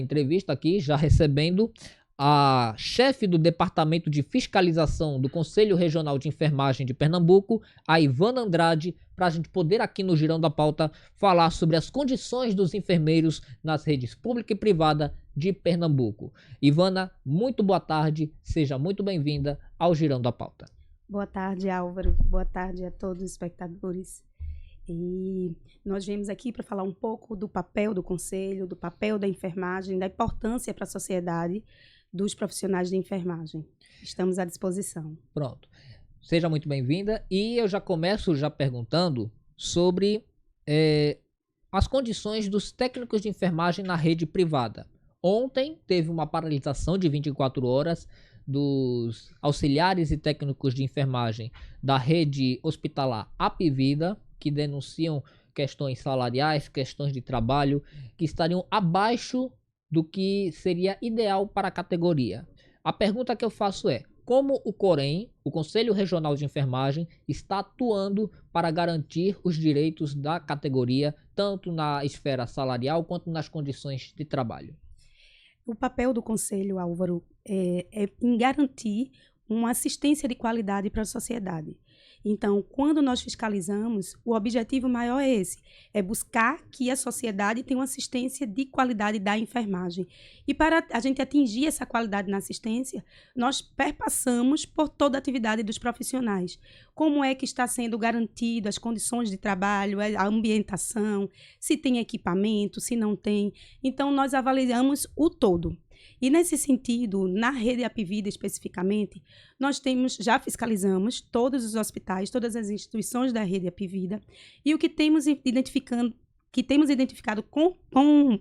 Entrevista aqui, já recebendo a chefe do Departamento de Fiscalização do Conselho Regional de Enfermagem de Pernambuco, a Ivana Andrade, para a gente poder aqui no Girão da Pauta falar sobre as condições dos enfermeiros nas redes pública e privada de Pernambuco. Ivana, muito boa tarde, seja muito bem-vinda ao Girão da Pauta. Boa tarde, Álvaro. Boa tarde a todos os espectadores. E nós viemos aqui para falar um pouco do papel do Conselho, do papel da enfermagem, da importância para a sociedade dos profissionais de enfermagem. Estamos à disposição. Pronto. Seja muito bem-vinda. E eu já começo perguntando sobre as condições dos técnicos de enfermagem na rede privada. Ontem teve uma paralisação de 24 horas dos auxiliares e técnicos de enfermagem da rede hospitalar Apivida, que denunciam questões salariais, questões de trabalho, que estariam abaixo do que seria ideal para a categoria. A pergunta que eu faço é: como o COREN, o Conselho Regional de Enfermagem, está atuando para garantir os direitos da categoria, tanto na esfera salarial quanto nas condições de trabalho? O papel do Conselho, Álvaro, é em garantir uma assistência de qualidade para a sociedade. Então, quando nós fiscalizamos, o objetivo maior é esse, é buscar que a sociedade tenha uma assistência de qualidade da enfermagem. E para a gente atingir essa qualidade na assistência, nós perpassamos por toda a atividade dos profissionais. Como é que está sendo garantido as condições de trabalho, a ambientação, se tem equipamento, se não tem. Então, nós avaliamos o todo. E nesse sentido, na rede Apivida especificamente, nós já fiscalizamos todos os hospitais, todas as instituições da rede Apivida, e o que temos identificado com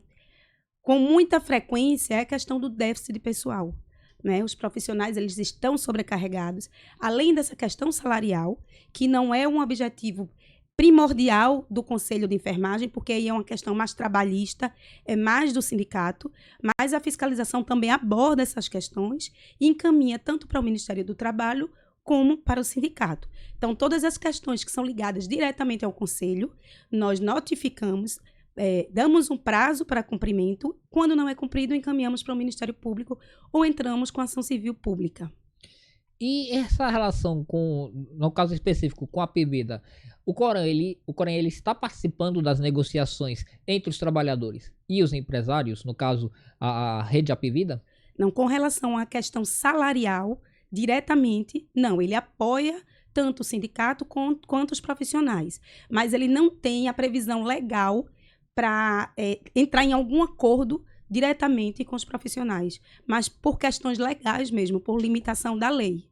muita frequência é a questão do déficit de pessoal. Né? Os profissionais eles estão sobrecarregados, além dessa questão salarial, que não é um objetivo primordial do Conselho de Enfermagem, porque aí é uma questão mais trabalhista, é mais do sindicato, mas a fiscalização também aborda essas questões e encaminha tanto para o Ministério do Trabalho como para o sindicato. Então, todas as questões que são ligadas diretamente ao Conselho, nós notificamos, damos um prazo para cumprimento, quando não é cumprido, encaminhamos para o Ministério Público ou entramos com ação civil pública. E essa relação no caso específico, com a Apivida, o COREN ele está participando das negociações entre os trabalhadores e os empresários, no caso, a rede Apivida? Não, com relação à questão salarial, diretamente, não. Ele apoia tanto o sindicato quanto os profissionais, mas ele não tem a previsão legal para entrar em algum acordo diretamente com os profissionais, mas por questões legais mesmo, por limitação da lei.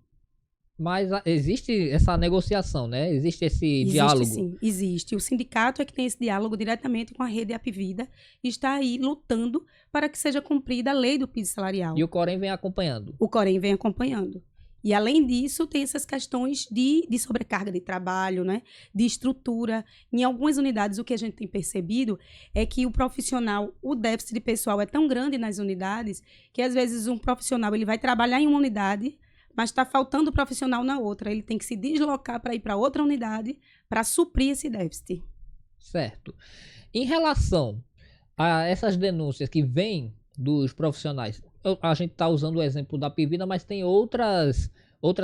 Mas existe essa negociação, né? Existe esse diálogo? Sim, existe. O sindicato é que tem esse diálogo diretamente com a rede Apivida e está aí lutando para que seja cumprida a lei do piso salarial. E o COREN vem acompanhando? O COREN vem acompanhando. E, além disso, tem essas questões de sobrecarga de trabalho, né? De estrutura. Em algumas unidades, o que a gente tem percebido é que o déficit de pessoal é tão grande nas unidades que, às vezes, um profissional ele vai trabalhar em uma unidade, mas está faltando profissional na outra. Ele tem que se deslocar para ir para outra unidade para suprir esse déficit. Certo. Em relação a essas denúncias que vêm dos profissionais, a gente está usando o exemplo da Apivida, mas tem outras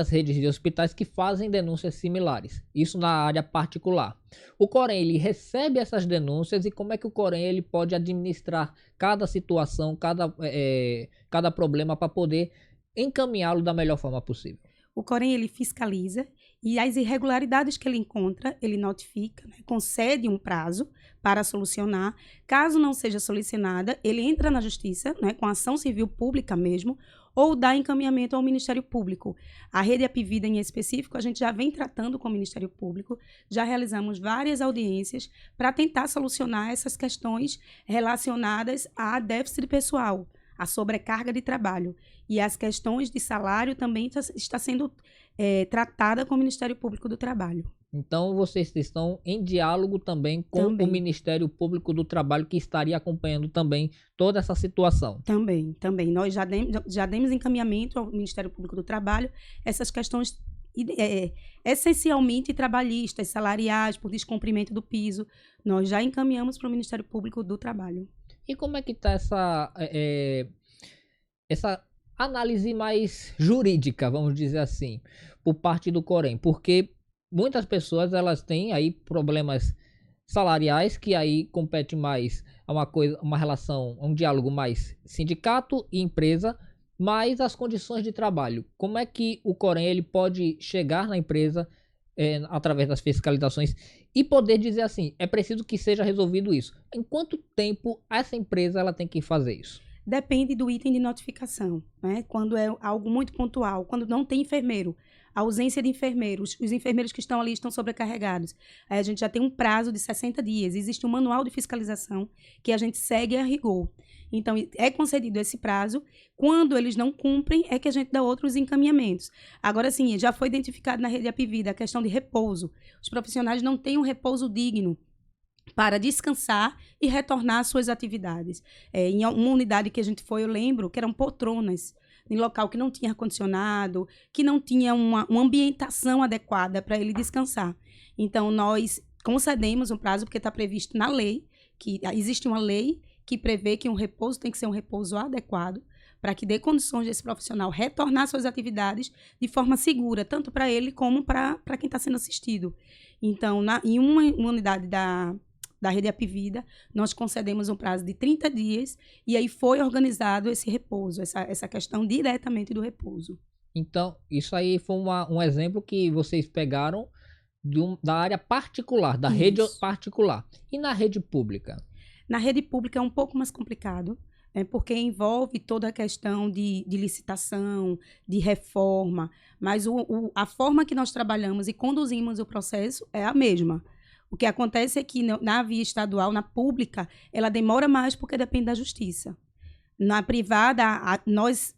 redes de hospitais que fazem denúncias similares, isso na área particular. O COREN ele recebe essas denúncias e como é que o COREN ele pode administrar cada situação, cada problema para poder encaminhá-lo da melhor forma possível? O COREN ele fiscaliza e as irregularidades que ele encontra, ele notifica, né, concede um prazo para solucionar. Caso não seja solucionada, ele entra na justiça, né, com ação civil pública mesmo, ou dá encaminhamento ao Ministério Público. A rede Apivida em específico, a gente já vem tratando com o Ministério Público, já realizamos várias audiências para tentar solucionar essas questões relacionadas a déficit de pessoal, a sobrecarga de trabalho. E as questões de salário também está sendo tratada com o Ministério Público do Trabalho. Então, vocês estão em diálogo também com o Ministério Público do Trabalho, que estaria acompanhando também toda essa situação? Também. Nós já demos encaminhamento ao Ministério Público do Trabalho, essas questões essencialmente trabalhistas, salariais, por descumprimento do piso, nós já encaminhamos para o Ministério Público do Trabalho. E como é que está essa análise mais jurídica, vamos dizer assim, por parte do Corém? Porque muitas pessoas elas têm aí problemas salariais que aí compete mais a uma coisa, uma relação, um diálogo mais sindicato e empresa, mais as condições de trabalho. Como é que o Corém ele pode chegar na empresa através das fiscalizações e poder dizer assim, é preciso que seja resolvido isso. Em quanto tempo essa empresa ela tem que fazer isso? Depende do item de notificação, né? Quando é algo muito pontual, quando não tem enfermeiro, a ausência de enfermeiros, os enfermeiros que estão ali estão sobrecarregados. Aí a gente já tem um prazo de 60 dias. Existe um manual de fiscalização que a gente segue a rigor. Então, é concedido esse prazo. Quando eles não cumprem, é que a gente dá outros encaminhamentos. Agora, sim, já foi identificado na rede Apivida a questão de repouso. Os profissionais não têm um repouso digno para descansar e retornar às suas atividades. Em uma unidade que a gente foi, eu lembro, que eram poltronas, em local que não tinha ar-condicionado, que não tinha uma ambientação adequada para ele descansar. Então, nós concedemos um prazo, porque está previsto na lei, que existe uma lei que prevê que um repouso tem que ser um repouso adequado, para que dê condições desse profissional retornar às suas atividades de forma segura, tanto para ele como para quem está sendo assistido. Então, em uma unidade da rede Apivida, nós concedemos um prazo de 30 dias e aí foi organizado esse repouso, essa questão diretamente do repouso. Então, isso aí foi um exemplo que vocês pegaram da área particular, da rede particular. E na rede pública? Na rede pública é um pouco mais complicado, porque envolve toda a questão de licitação, de reforma, mas a forma que nós trabalhamos e conduzimos o processo é a mesma. O que acontece é que na via estadual, na pública, ela demora mais porque depende da justiça. Na privada, nós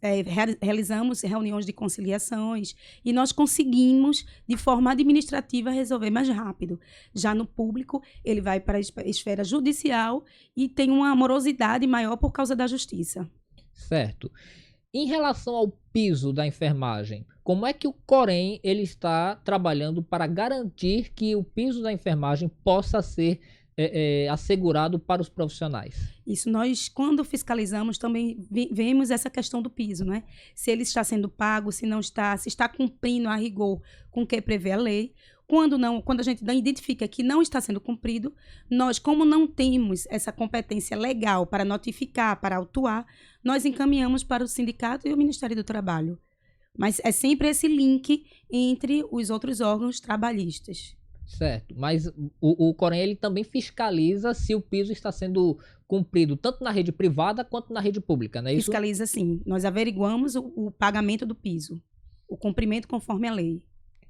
realizamos reuniões de conciliações e nós conseguimos, de forma administrativa, resolver mais rápido. Já no público, ele vai para a esfera judicial e tem uma morosidade maior por causa da justiça. Certo. Em relação ao piso da enfermagem, como é que o Corém ele está trabalhando para garantir que o piso da enfermagem possa ser assegurado para os profissionais? Isso, nós, quando fiscalizamos, também vemos essa questão do piso, né? Se ele está sendo pago, se não está, se está cumprindo a rigor com o que prevê a lei. Quando a gente identifica que não está sendo cumprido, nós, como não temos essa competência legal para notificar, para autuar, nós encaminhamos para o sindicato e o Ministério do Trabalho. Mas é sempre esse link entre os outros órgãos trabalhistas. Certo, mas o Corém ele também fiscaliza se o piso está sendo cumprido tanto na rede privada quanto na rede pública, não é isso? Fiscaliza, sim. Nós averiguamos o pagamento do piso, o cumprimento conforme a lei.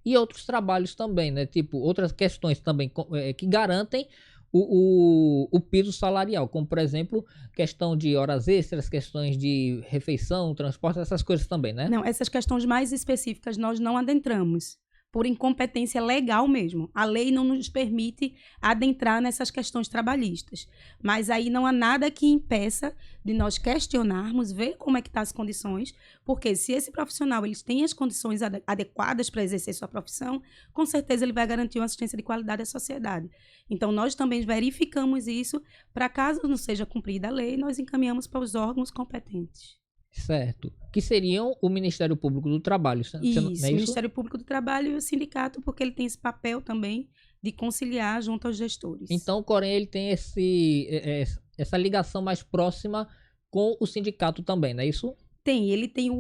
E outros trabalhos também, né? Tipo, outras questões também que garantem o piso salarial, como, por exemplo, questão de horas extras, questões de refeição, transporte, essas coisas também, né? Não, essas questões mais específicas nós não adentramos, por incompetência legal mesmo. A lei não nos permite adentrar nessas questões trabalhistas. Mas aí não há nada que impeça de nós questionarmos, ver como é que estão as condições, porque se esse profissional ele tem as condições adequadas para exercer sua profissão, com certeza ele vai garantir uma assistência de qualidade à sociedade. Então, nós também verificamos isso, para caso não seja cumprida a lei, nós encaminhamos para os órgãos competentes. Certo. Que seriam o Ministério Público do Trabalho. Isso, o Ministério Público do Trabalho e o sindicato, porque ele tem esse papel também de conciliar junto aos gestores. Então, o Corém ele tem essa ligação mais próxima com o sindicato também, não é isso? Tem, ele tem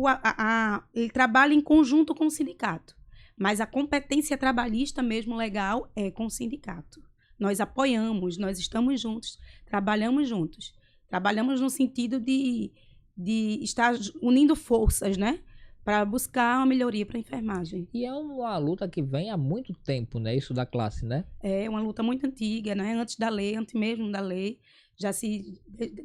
ele trabalha em conjunto com o sindicato, mas a competência trabalhista mesmo legal é com o sindicato. Nós apoiamos, nós estamos juntos, trabalhamos juntos. Trabalhamos no sentido de estar unindo forças, né? Para buscar uma melhoria para a enfermagem. E é uma luta que vem há muito tempo, né? Isso da classe, né? É uma luta muito antiga, né? Antes da lei, antes mesmo da lei.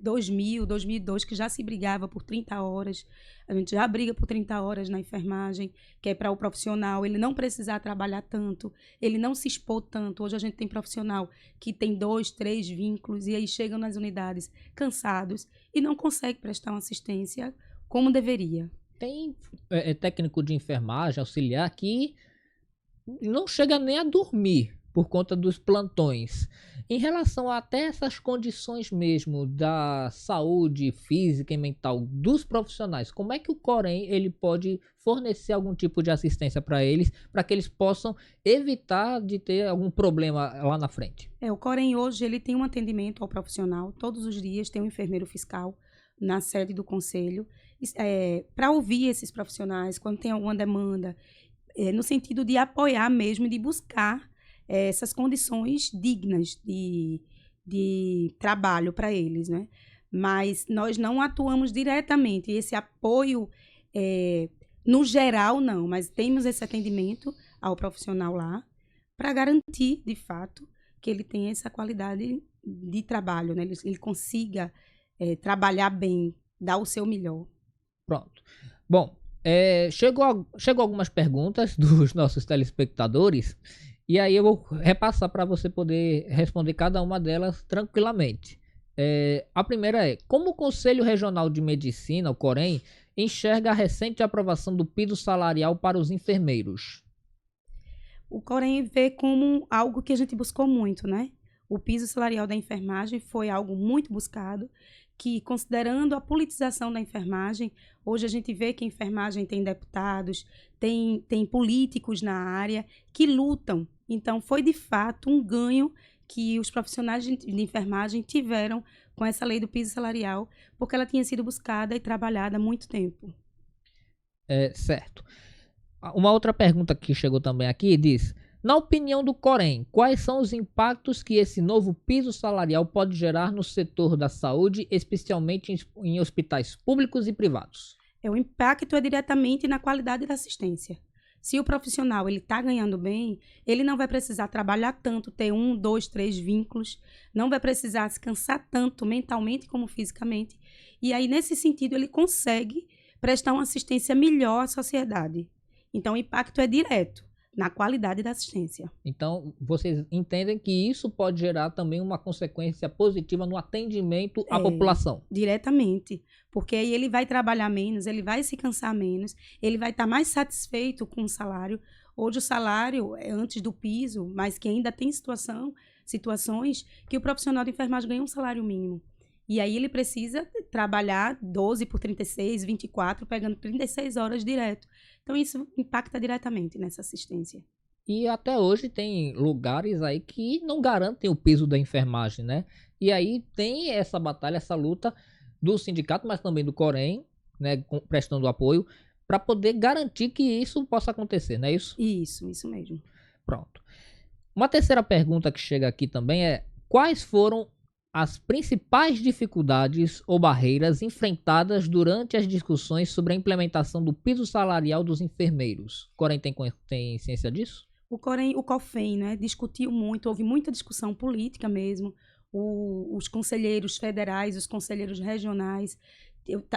2000, 2002, que já se brigava por 30 horas. A gente já briga por 30 horas na enfermagem, que é para o profissional ele não precisar trabalhar tanto, ele não se expor tanto. Hoje a gente tem profissional que tem 2, 3 vínculos e aí chegam nas unidades cansados e não consegue prestar uma assistência como deveria. Tem técnico de enfermagem, auxiliar, que não chega nem a dormir por conta dos plantões. Em relação a até essas condições mesmo da saúde física e mental dos profissionais, como é que o Corém ele pode fornecer algum tipo de assistência para que eles possam evitar de ter algum problema lá na frente? O Corém hoje ele tem um atendimento ao profissional, todos os dias tem um enfermeiro fiscal na sede do conselho, para ouvir esses profissionais quando tem alguma demanda, no sentido de apoiar mesmo, de buscar essas condições dignas de trabalho para eles, né? Mas nós não atuamos diretamente, esse apoio, no geral, não, mas temos esse atendimento ao profissional lá para garantir, de fato, que ele tenha essa qualidade de trabalho, né? Ele consiga trabalhar bem, dar o seu melhor. Pronto. Bom, chegou algumas perguntas dos nossos telespectadores e aí eu vou repassar para você poder responder cada uma delas tranquilamente. A primeira é: como o Conselho Regional de Medicina, o Corém, enxerga a recente aprovação do piso salarial para os enfermeiros? O Corém vê como algo que a gente buscou muito, né? O piso salarial da enfermagem foi algo muito buscado, que considerando a politização da enfermagem, hoje a gente vê que a enfermagem tem deputados, tem políticos na área que lutam. Então, foi de fato um ganho que os profissionais de enfermagem tiveram com essa lei do piso salarial, porque ela tinha sido buscada e trabalhada há muito tempo. Certo. Uma outra pergunta que chegou também aqui diz: na opinião do Corém, quais são os impactos que esse novo piso salarial pode gerar no setor da saúde, especialmente em hospitais públicos e privados? O impacto é diretamente na qualidade da assistência. Se o profissional ele está ganhando bem, ele não vai precisar trabalhar tanto, ter 1, 2, 3 vínculos, não vai precisar se cansar tanto mentalmente como fisicamente. E aí, nesse sentido, ele consegue prestar uma assistência melhor à sociedade. Então, o impacto é direto na qualidade da assistência. Então, vocês entendem que isso pode gerar também uma consequência positiva no atendimento à população? Diretamente, porque aí ele vai trabalhar menos, ele vai se cansar menos, ele vai estar mais satisfeito com o salário. Hoje o salário é antes do piso, mas que ainda tem situações que o profissional de enfermagem ganha um salário mínimo. E aí ele precisa trabalhar 12 por 36, 24, pegando 36 horas direto. Então, isso impacta diretamente nessa assistência. E até hoje tem lugares aí que não garantem o piso da enfermagem, né? E aí tem essa batalha, essa luta do sindicato, mas também do Corém, né, prestando apoio, para poder garantir que isso possa acontecer, não é isso? Isso mesmo. Pronto. Uma terceira pergunta que chega aqui também é: quais foram as principais dificuldades ou barreiras enfrentadas durante as discussões sobre a implementação do piso salarial dos enfermeiros? O Corém tem ciência disso? O Corém, o COFEM, né, discutiu muito, houve muita discussão política mesmo. Os conselheiros federais, os conselheiros regionais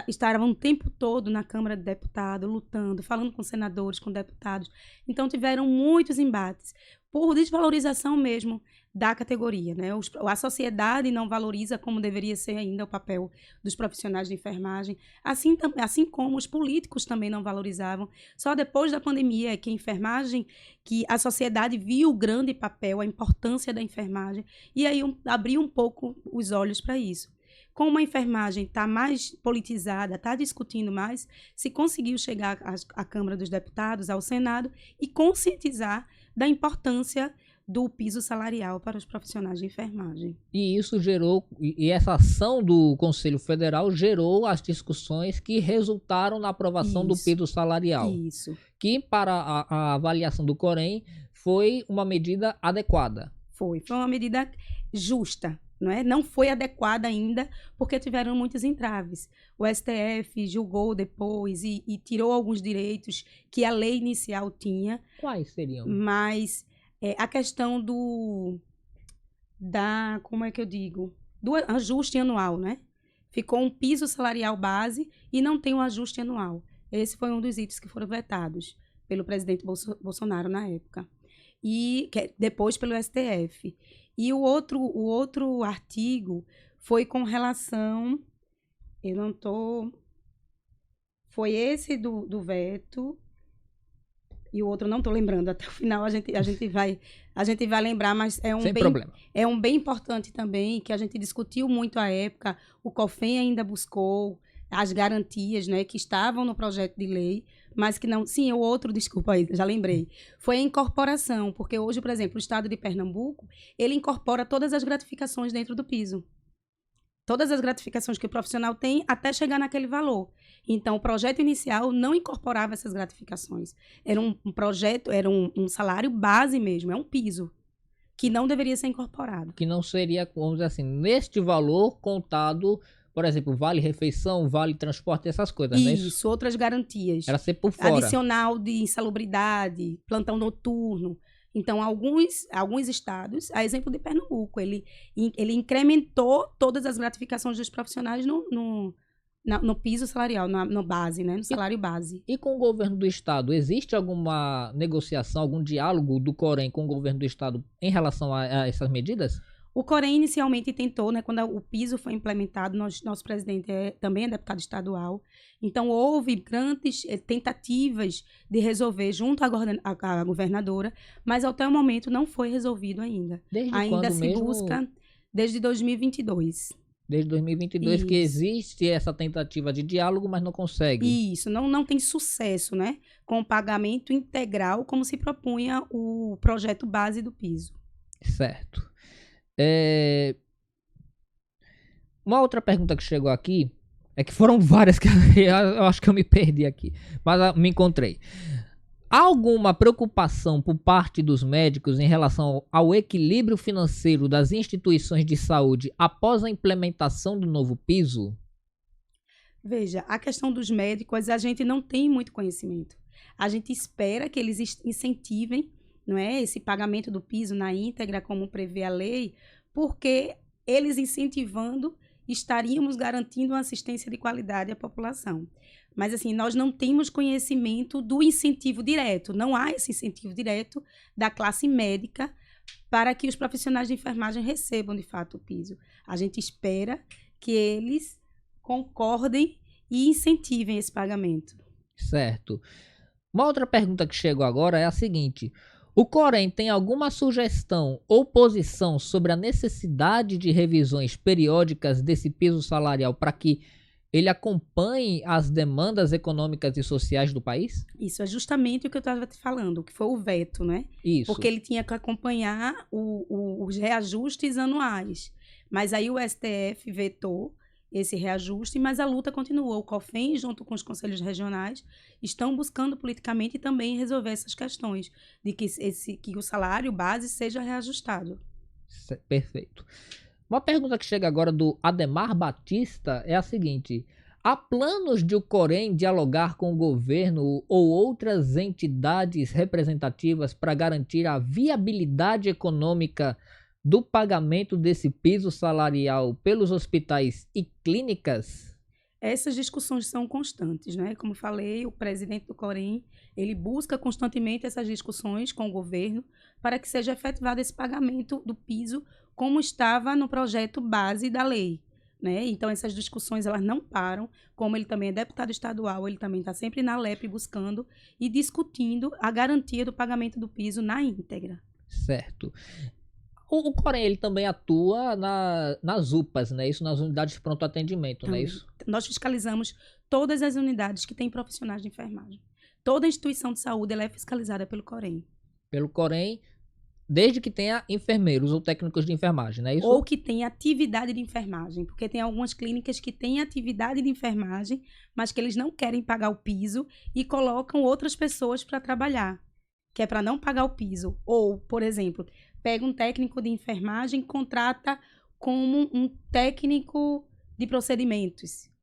estavam o tempo todo na Câmara de Deputados, lutando, falando com senadores, com deputados. Então, tiveram muitos embates, por desvalorização mesmo da categoria, né? A sociedade não valoriza como deveria ser ainda o papel dos profissionais de enfermagem, assim como os políticos também não valorizavam. Só depois da pandemia é que a enfermagem, que a sociedade viu o grande papel, a importância da enfermagem, e aí abriu um pouco os olhos para isso. Como a enfermagem está mais politizada, está discutindo mais, se conseguiu chegar à Câmara dos Deputados, ao Senado, e conscientizar da importância do piso salarial para os profissionais de enfermagem. E isso gerou, e essa ação do Conselho Federal gerou as discussões que resultaram na aprovação do piso salarial. Isso. Que para a avaliação do Corém foi uma medida adequada. Foi uma medida justa. Não foi adequada ainda, porque tiveram muitos entraves. O STF julgou depois e tirou alguns direitos que a lei inicial tinha. Quais seriam? Mas a questão como é que eu digo? Do ajuste anual, né? Ficou um piso salarial base e não tem um ajuste anual. Esse foi um dos itens que foram vetados pelo presidente Bolsonaro na época. E depois pelo STF. E o outro artigo foi com relação... Foi esse do veto. e o outro não estou lembrando. Até o final a gente vai lembrar, mas Sem problema. É um bem importante também, que a gente discutiu muito à época. O COFEN ainda buscou as garantias, né, que estavam no projeto de lei, mas que não... Sim, o outro, desculpa aí, já lembrei. Foi a incorporação, porque hoje, por exemplo, o estado de Pernambuco, ele incorpora todas as gratificações dentro do piso. Todas as gratificações que o profissional tem até chegar naquele valor. Então, o projeto inicial não incorporava essas gratificações. Era um projeto, era um salário base mesmo, é um piso, que não deveria ser incorporado. Que não seria, vamos dizer assim, neste valor contado, por exemplo, vale refeição, vale transporte, essas coisas, né? Isso, outras garantias. Era ser por fora. Adicional de insalubridade, plantão noturno. Então, alguns estados, a exemplo de Pernambuco, ele incrementou todas as gratificações dos profissionais no piso salarial, no base, né? No salário base. E com o governo do estado, existe alguma negociação, algum diálogo do Corém com o governo do estado em relação a essas medidas? O Corém inicialmente tentou, né, quando o piso foi implementado, nosso presidente também é deputado estadual, então houve grandes tentativas de resolver junto à governadora, mas até o momento não foi resolvido ainda. Desde ainda quando se mesmo? busca desde 2022. Desde 2022 Isso. que existe essa tentativa de diálogo, mas não consegue. Isso, não tem sucesso, né, com o pagamento integral como se propunha o projeto base do piso. Certo. Uma outra pergunta que chegou aqui, é que foram várias que eu acho que eu me perdi aqui, mas me encontrei. Há alguma preocupação por parte dos médicos em relação ao equilíbrio financeiro das instituições de saúde após a implementação do novo piso? Veja, a questão dos médicos, a gente não tem muito conhecimento. A gente espera que eles incentivem, não é, esse pagamento do piso na íntegra, como prevê a lei, porque eles incentivando, estaríamos garantindo uma assistência de qualidade à população. Mas, assim, nós não temos conhecimento do incentivo direto. Não há esse incentivo direto da classe médica para que os profissionais de enfermagem recebam, de fato, o piso. A gente espera que eles concordem e incentivem esse pagamento. Certo. Uma outra pergunta que chegou agora é a seguinte: o Corém tem alguma sugestão ou posição sobre a necessidade de revisões periódicas desse piso salarial para que ele acompanhe as demandas econômicas e sociais do país? Isso é justamente o que eu estava te falando, que foi o veto, né? Isso. Porque ele tinha que acompanhar os reajustes anuais. Mas aí o STF vetou esse reajuste, mas a luta continuou. O COFEN, junto com os conselhos regionais, estão buscando politicamente também resolver essas questões, de que o salário base seja reajustado. Perfeito. Uma pergunta que chega agora do Ademar Batista é a seguinte: há planos de o Corém dialogar com o governo ou outras entidades representativas para garantir a viabilidade econômica do pagamento desse piso salarial pelos hospitais e clínicas? Essas discussões são constantes, né? Como falei, o presidente do Corém, ele busca constantemente essas discussões com o governo para que seja efetivado esse pagamento do piso como estava no projeto base da lei, né? Então, essas discussões, elas não param. Como ele também é deputado estadual, ele também está sempre na LEP buscando e discutindo a garantia do pagamento do piso na íntegra. Certo. O Corém, ele também atua nas UPAs, né? Isso, nas unidades de pronto atendimento, não é isso? Nós fiscalizamos todas as unidades que têm profissionais de enfermagem. Toda instituição de saúde, ela é fiscalizada pelo Corém. Pelo Corém, desde que tenha enfermeiros ou técnicos de enfermagem, não é isso? Ou que tenha atividade de enfermagem, porque tem algumas clínicas que têm atividade de enfermagem, mas que eles não querem pagar o piso e colocam outras pessoas para trabalhar, que é para não pagar o piso. Ou, por exemplo, pega um técnico de enfermagem, contrata como um técnico de procedimentos.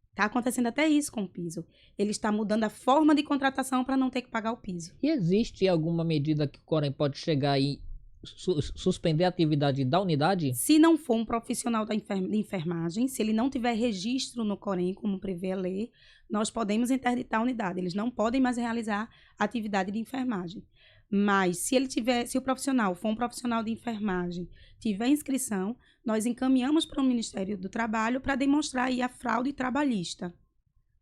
Está acontecendo até isso com o piso. Ele está mudando a forma de contratação para não ter que pagar o piso. E existe alguma medida que o Corém pode chegar e suspender a atividade da unidade? Se não for um profissional de enfermagem, se ele não tiver registro no Corém, como prevê a lei, nós podemos interditar a unidade. Eles não podem mais realizar atividade de enfermagem. Mas se o profissional for um profissional de enfermagem, tiver inscrição, nós encaminhamos para o Ministério do Trabalho para demonstrar aí a fraude trabalhista.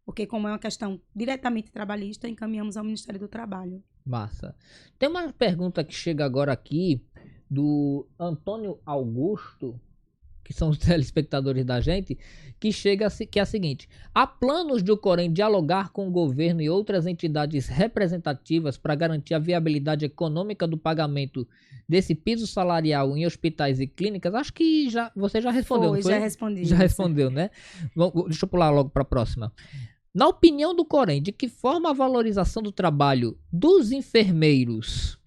Porque como é uma questão diretamente trabalhista, encaminhamos ao Ministério do Trabalho. Massa. Tem uma pergunta que chega agora aqui do Antônio Augusto, que são os telespectadores da gente, que é a seguinte: há planos de o Corém dialogar com o governo e outras entidades representativas para garantir a viabilidade econômica do pagamento desse piso salarial em hospitais e clínicas? Acho que você já respondeu, não foi? Já respondi. Já respondeu, né? Deixa eu pular logo para a próxima. Na opinião do Corém, de que forma a valorização do trabalho dos enfermeiros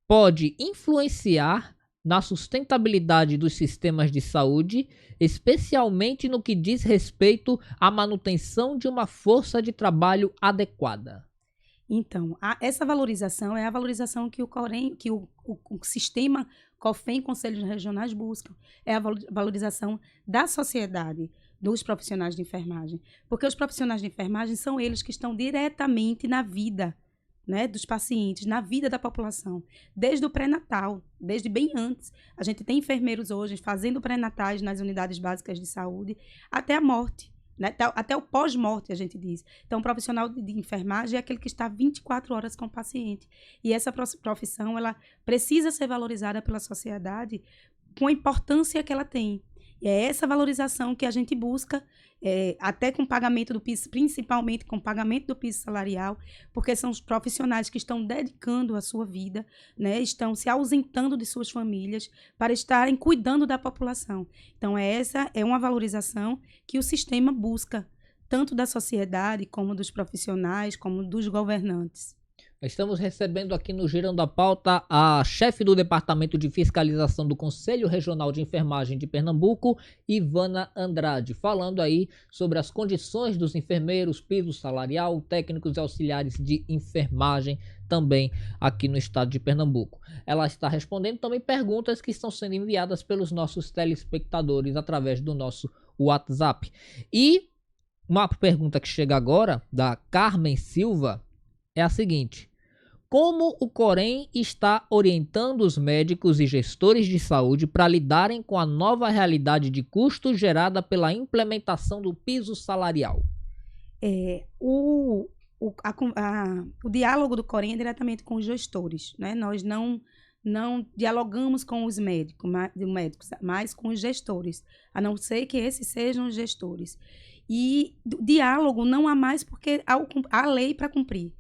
pode influenciar na sustentabilidade dos sistemas de saúde, especialmente no que diz respeito à manutenção de uma força de trabalho adequada? Então, essa valorização é a valorização que o Corém, que o sistema COFEM, Conselhos Regionais, buscam. É a valorização da sociedade, dos profissionais de enfermagem. Porque os profissionais de enfermagem são eles que estão diretamente na vida, né, dos pacientes, na vida da população, desde o pré-natal, desde bem antes. A gente tem enfermeiros hoje fazendo pré-natais nas unidades básicas de saúde, até a morte, né, até o pós-morte, a gente diz. Então, o profissional de enfermagem é aquele que está 24 horas com o paciente. E essa profissão, ela precisa ser valorizada pela sociedade com a importância que ela tem. E é essa valorização que a gente busca, até com o pagamento do piso, principalmente com o pagamento do piso salarial, porque são os profissionais que estão dedicando a sua vida, né, estão se ausentando de suas famílias para estarem cuidando da população. Então, essa é uma valorização que o sistema busca, tanto da sociedade, como dos profissionais, como dos governantes. Estamos recebendo aqui no Girando a Pauta a chefe do Departamento de Fiscalização do Conselho Regional de Enfermagem de Pernambuco, Ivana Andrade, falando aí sobre as condições dos enfermeiros, piso salarial, técnicos e auxiliares de enfermagem também aqui no estado de Pernambuco. Ela está respondendo também perguntas que estão sendo enviadas pelos nossos telespectadores através do nosso WhatsApp. E uma pergunta que chega agora, da Carmen Silva, é a seguinte: como o Corém está orientando os médicos e gestores de saúde para lidarem com a nova realidade de custos gerada pela implementação do piso salarial? O diálogo do Corém é diretamente com os gestores, né? Nós não dialogamos com os médicos, mas com os gestores, a não ser que esses sejam os gestores. E diálogo não há mais porque há lei para cumprir,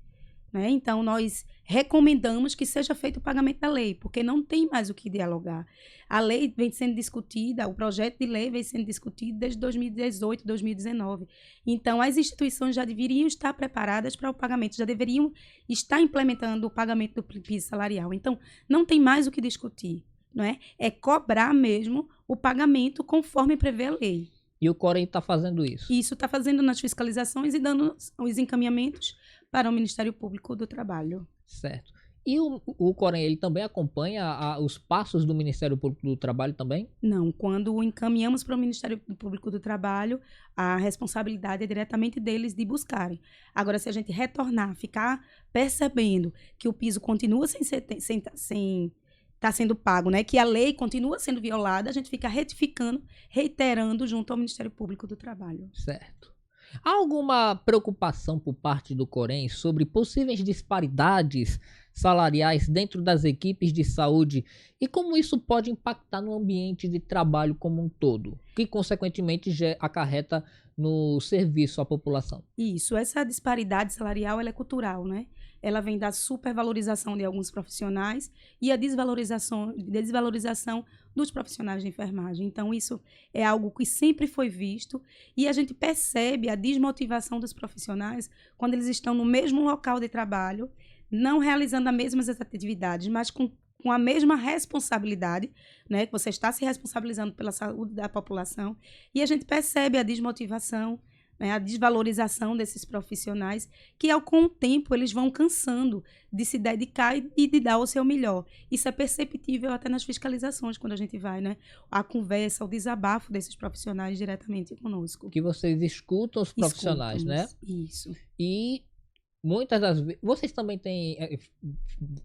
né? Então, nós recomendamos que seja feito o pagamento da lei, porque não tem mais o que dialogar. A lei vem sendo discutida, o projeto de lei vem sendo discutido desde 2018, 2019. Então, as instituições já deveriam estar preparadas para o pagamento, já deveriam estar implementando o pagamento do piso salarial. Então, não tem mais o que discutir, não é? É cobrar mesmo o pagamento conforme prevê a lei. E o Corém está fazendo isso? Isso está fazendo nas fiscalizações e dando os encaminhamentos para o Ministério Público do Trabalho. Certo. E o Corém, ele também acompanha os passos do Ministério Público do Trabalho também? Não, quando encaminhamos para o Ministério Público do Trabalho, a responsabilidade é diretamente deles de buscarem. Agora, se a gente retornar, ficar percebendo que o piso continua sem estar sendo pago, né? Que a lei continua sendo violada, a gente fica retificando, reiterando junto ao Ministério Público do Trabalho. Certo. Há alguma preocupação por parte do Corém sobre possíveis disparidades salariais dentro das equipes de saúde e como isso pode impactar no ambiente de trabalho como um todo, que consequentemente já acarreta no serviço à população? Isso, essa disparidade salarial ela é cultural, né? Ela vem da supervalorização de alguns profissionais e a desvalorização dos profissionais de enfermagem. Então, isso é algo que sempre foi visto e a gente percebe a desmotivação dos profissionais quando eles estão no mesmo local de trabalho, não realizando as mesmas atividades, mas com a mesma responsabilidade, né? Que você está se responsabilizando pela saúde da população e a gente percebe a desmotivação, né, a desvalorização desses profissionais, que com o tempo eles vão cansando de se dedicar e de dar o seu melhor. Isso é perceptível até nas fiscalizações, quando a gente vai, né? A conversa, o desabafo desses profissionais diretamente conosco. Que vocês escutam os profissionais, né? Isso. E muitas das vezes... Vocês também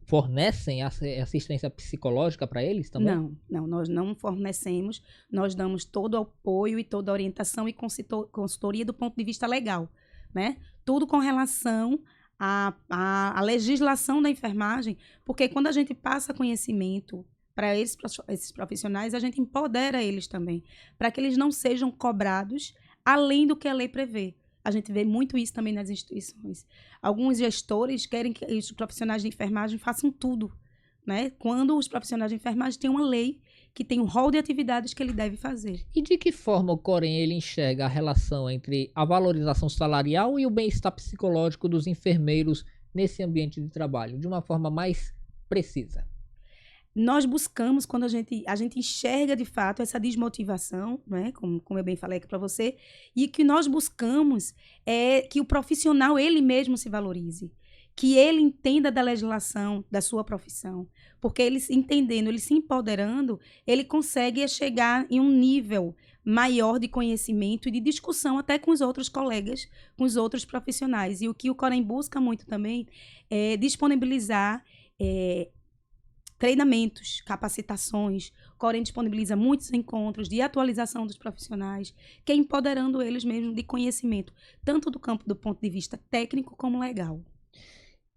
fornecem assistência psicológica para eles também? Não, nós não fornecemos. Nós damos todo o apoio e toda a orientação e consultoria do ponto de vista legal né? Tudo com relação à legislação da enfermagem, porque quando a gente passa conhecimento para esses profissionais, a gente empodera eles também, para que eles não sejam cobrados além do que a lei prevê. A gente vê muito isso também nas instituições. Alguns gestores querem que os profissionais de enfermagem façam tudo, né? Quando os profissionais de enfermagem têm uma lei que tem um rol de atividades que ele deve fazer. E de que forma o Corém ele enxerga a relação entre a valorização salarial e o bem-estar psicológico dos enfermeiros nesse ambiente de trabalho, de uma forma mais precisa? Nós buscamos, quando a gente enxerga de fato essa desmotivação, né? Como eu bem falei aqui para você, e que nós buscamos é que o profissional ele mesmo se valorize, que ele entenda da legislação da sua profissão, porque ele entendendo, ele se empoderando, ele consegue chegar em um nível maior de conhecimento e de discussão até com os outros colegas, com os outros profissionais. E o que o Corém busca muito também é disponibilizar treinamentos, capacitações. O Corém disponibiliza muitos encontros de atualização dos profissionais, que é empoderando eles mesmos de conhecimento, tanto do campo do ponto de vista técnico como legal.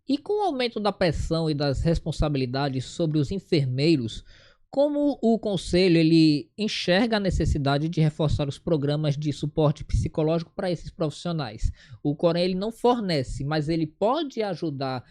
E com o aumento da pressão e das responsabilidades sobre os enfermeiros, como o Conselho ele enxerga a necessidade de reforçar os programas de suporte psicológico para esses profissionais? O Corém ele não fornece, mas ele pode ajudar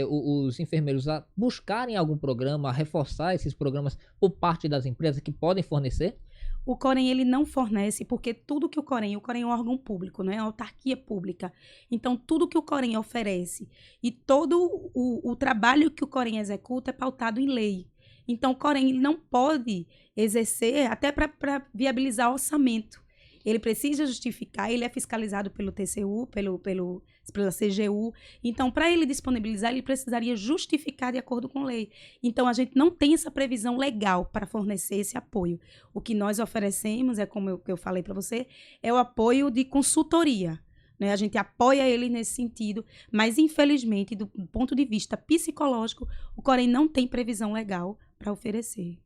os enfermeiros a buscarem algum programa, a reforçar esses programas por parte das empresas que podem fornecer? O Corém ele não fornece, porque tudo que o Corém é um órgão público, né? É uma autarquia pública. Então, tudo que o Corém oferece e todo o trabalho que o Corém executa é pautado em lei. Então, o Corém ele não pode exercer, até para viabilizar orçamento. Ele precisa justificar, ele é fiscalizado pelo TCU, pela CGU. Então, para ele disponibilizar, ele precisaria justificar de acordo com lei. Então, a gente não tem essa previsão legal para fornecer esse apoio. O que nós oferecemos, como eu falei para você, é o apoio de consultoria. Né? A gente apoia ele nesse sentido, mas, infelizmente, do ponto de vista psicológico, o Corém não tem previsão legal para oferecer.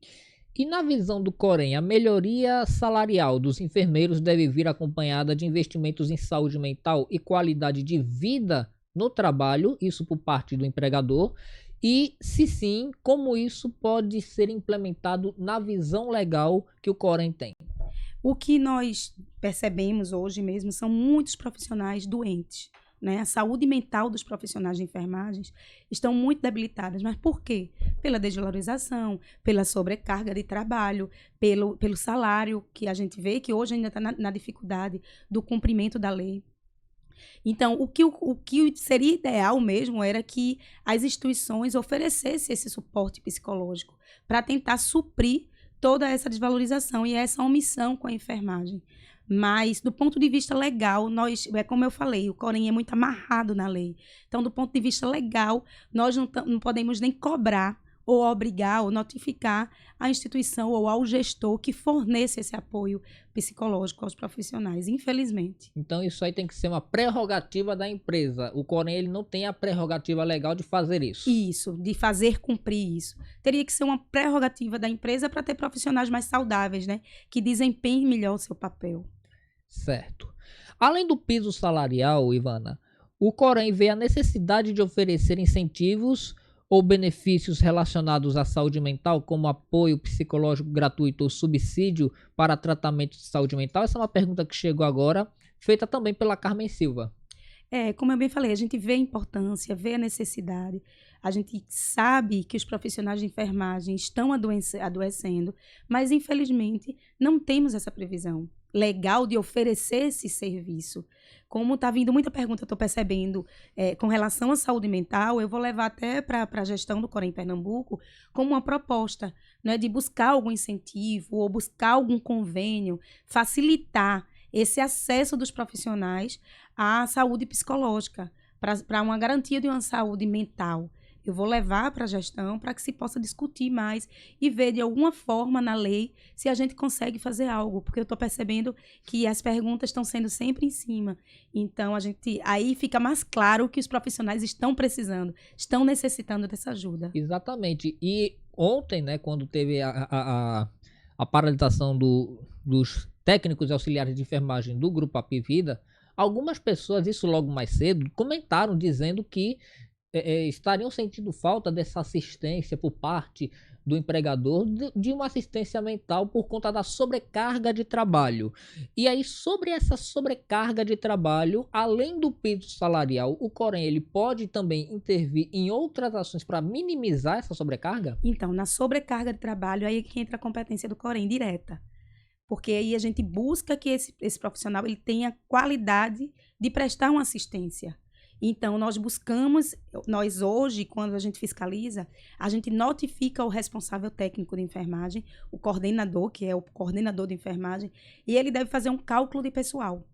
E na visão do Corém, a melhoria salarial dos enfermeiros deve vir acompanhada de investimentos em saúde mental e qualidade de vida no trabalho, isso por parte do empregador, e se sim, como isso pode ser implementado na visão legal que o Corém tem? O que nós percebemos hoje mesmo são muitos profissionais doentes. Né? A saúde mental dos profissionais de enfermagem estão muito debilitadas. Mas por quê? Pela desvalorização, pela sobrecarga de trabalho, pelo salário, que a gente vê que hoje ainda está na dificuldade do cumprimento da lei. Então, o que seria ideal mesmo era que as instituições oferecessem esse suporte psicológico para tentar suprir toda essa desvalorização e essa omissão com a enfermagem. Mas, do ponto de vista legal, como eu falei, o Corém é muito amarrado na lei. Então, do ponto de vista legal, nós não podemos nem cobrar ou obrigar ou notificar a instituição ou ao gestor que forneça esse apoio psicológico aos profissionais, infelizmente. Então, isso aí tem que ser uma prerrogativa da empresa. O Corém ele não tem a prerrogativa legal de fazer isso. Isso, de fazer cumprir isso. Teria que ser uma prerrogativa da empresa para ter profissionais mais saudáveis, né? Que desempenhem melhor o seu papel. Certo. Além do piso salarial, Ivana, o Corém vê a necessidade de oferecer incentivos ou benefícios relacionados à saúde mental, como apoio psicológico gratuito ou subsídio para tratamento de saúde mental? Essa é uma pergunta que chegou agora, feita também pela Carmen Silva. Como eu bem falei, a gente vê a importância, vê a necessidade, a gente sabe que os profissionais de enfermagem estão adoecendo, mas infelizmente não temos essa previsão legal de oferecer esse serviço. Como está vindo muita pergunta, eu estou percebendo, com relação à saúde mental, eu vou levar até para a gestão do Corém Pernambuco como uma proposta, né, de buscar algum incentivo ou buscar algum convênio, facilitar esse acesso dos profissionais à saúde psicológica, para uma garantia de uma saúde mental. Eu vou levar para a gestão para que se possa discutir mais e ver de alguma forma na lei se a gente consegue fazer algo, porque eu estou percebendo que as perguntas estão sendo sempre em cima. Então, aí fica mais claro que os profissionais estão precisando, estão necessitando dessa ajuda. Exatamente. E ontem, né, quando teve a paralisação dos técnicos e auxiliares de enfermagem do Grupo Apivida, Algumas pessoas, isso logo mais cedo, comentaram dizendo que estariam sentindo falta dessa assistência por parte do empregador, de uma assistência mental por conta da sobrecarga de trabalho. E aí, sobre essa sobrecarga de trabalho, além do piso salarial, o Corém ele pode também intervir em outras ações para minimizar essa sobrecarga? Então, na sobrecarga de trabalho, aí é que entra a competência do Corém direta. Porque aí a gente busca que esse profissional ele tenha qualidade de prestar uma assistência. Então, nós hoje, quando a gente fiscaliza, a gente notifica o responsável técnico de enfermagem, o coordenador, que é o coordenador de enfermagem, e ele deve fazer um cálculo de pessoal.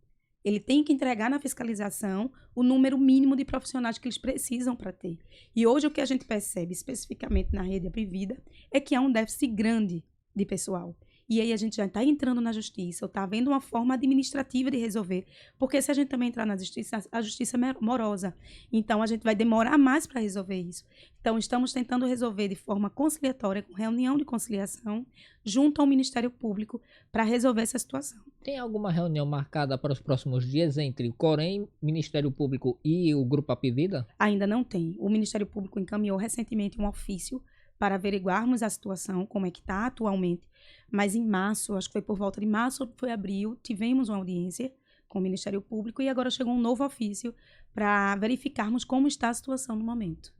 Ele tem que entregar na fiscalização o número mínimo de profissionais que eles precisam para ter. E hoje o que a gente percebe, especificamente na rede Aprivida, é que há um déficit grande de pessoal. E aí a gente já está entrando na justiça, ou está havendo uma forma administrativa de resolver. Porque se a gente também entrar na justiça, a justiça é morosa. Então, a gente vai demorar mais para resolver isso. Então, estamos tentando resolver de forma conciliatória, com reunião de conciliação, junto ao Ministério Público, para resolver essa situação. Tem alguma reunião marcada para os próximos dias entre o Corém, Ministério Público e o Grupo Apivida? Ainda não tem. O Ministério Público encaminhou recentemente um ofício para averiguarmos a situação, como é que está atualmente. Mas em março, acho que foi por volta de março ou foi abril, tivemos uma audiência com o Ministério Público e agora chegou um novo ofício para verificarmos como está a situação no momento.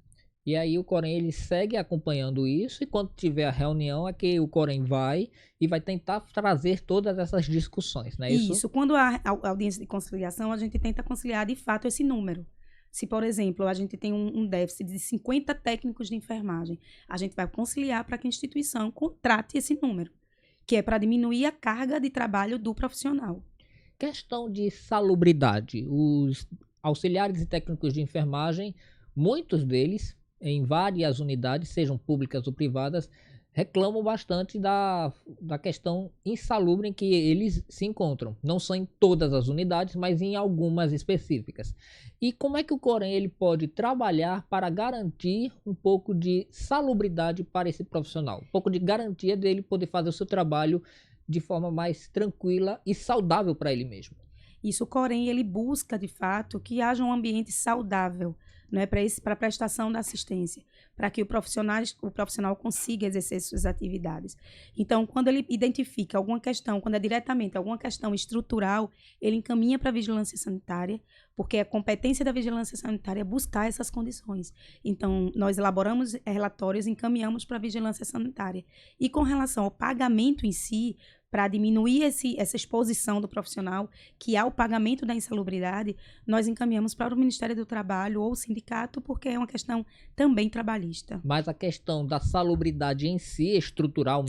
E aí o Corém ele segue acompanhando isso e quando tiver a reunião é que o Corém vai e vai tentar trazer todas essas discussões, não é isso? Isso. Quando há audiência de conciliação, a gente tenta conciliar de fato esse número. Se, por exemplo, a gente tem um déficit de 50 técnicos de enfermagem, a gente vai conciliar para que a instituição contrate esse número, que é para diminuir a carga de trabalho do profissional. Questão de salubridade. Os auxiliares e técnicos de enfermagem, muitos deles, em várias unidades, sejam públicas ou privadas, reclamam bastante da questão insalubre em que eles se encontram. Não são em todas as unidades, mas em algumas específicas. E como é que o Corém ele pode trabalhar para garantir um pouco de salubridade para esse profissional? Um pouco de garantia dele poder fazer o seu trabalho de forma mais tranquila e saudável para ele mesmo. Isso, o Corém, ele busca, de fato, que haja um ambiente saudável, né, para a prestação da assistência, para que o profissional consiga exercer suas atividades. Então, quando ele identifica alguma questão, quando é diretamente alguma questão estrutural, ele encaminha para a vigilância sanitária, porque a competência da vigilância sanitária é buscar essas condições. Então, nós elaboramos relatórios, encaminhamos para a vigilância sanitária. E com relação ao pagamento em si, para diminuir essa exposição do profissional, que há o pagamento da insalubridade, nós encaminhamos para o Ministério do Trabalho ou o sindicato, porque é uma questão também trabalhista. Mas a questão da salubridade em si, estrutural,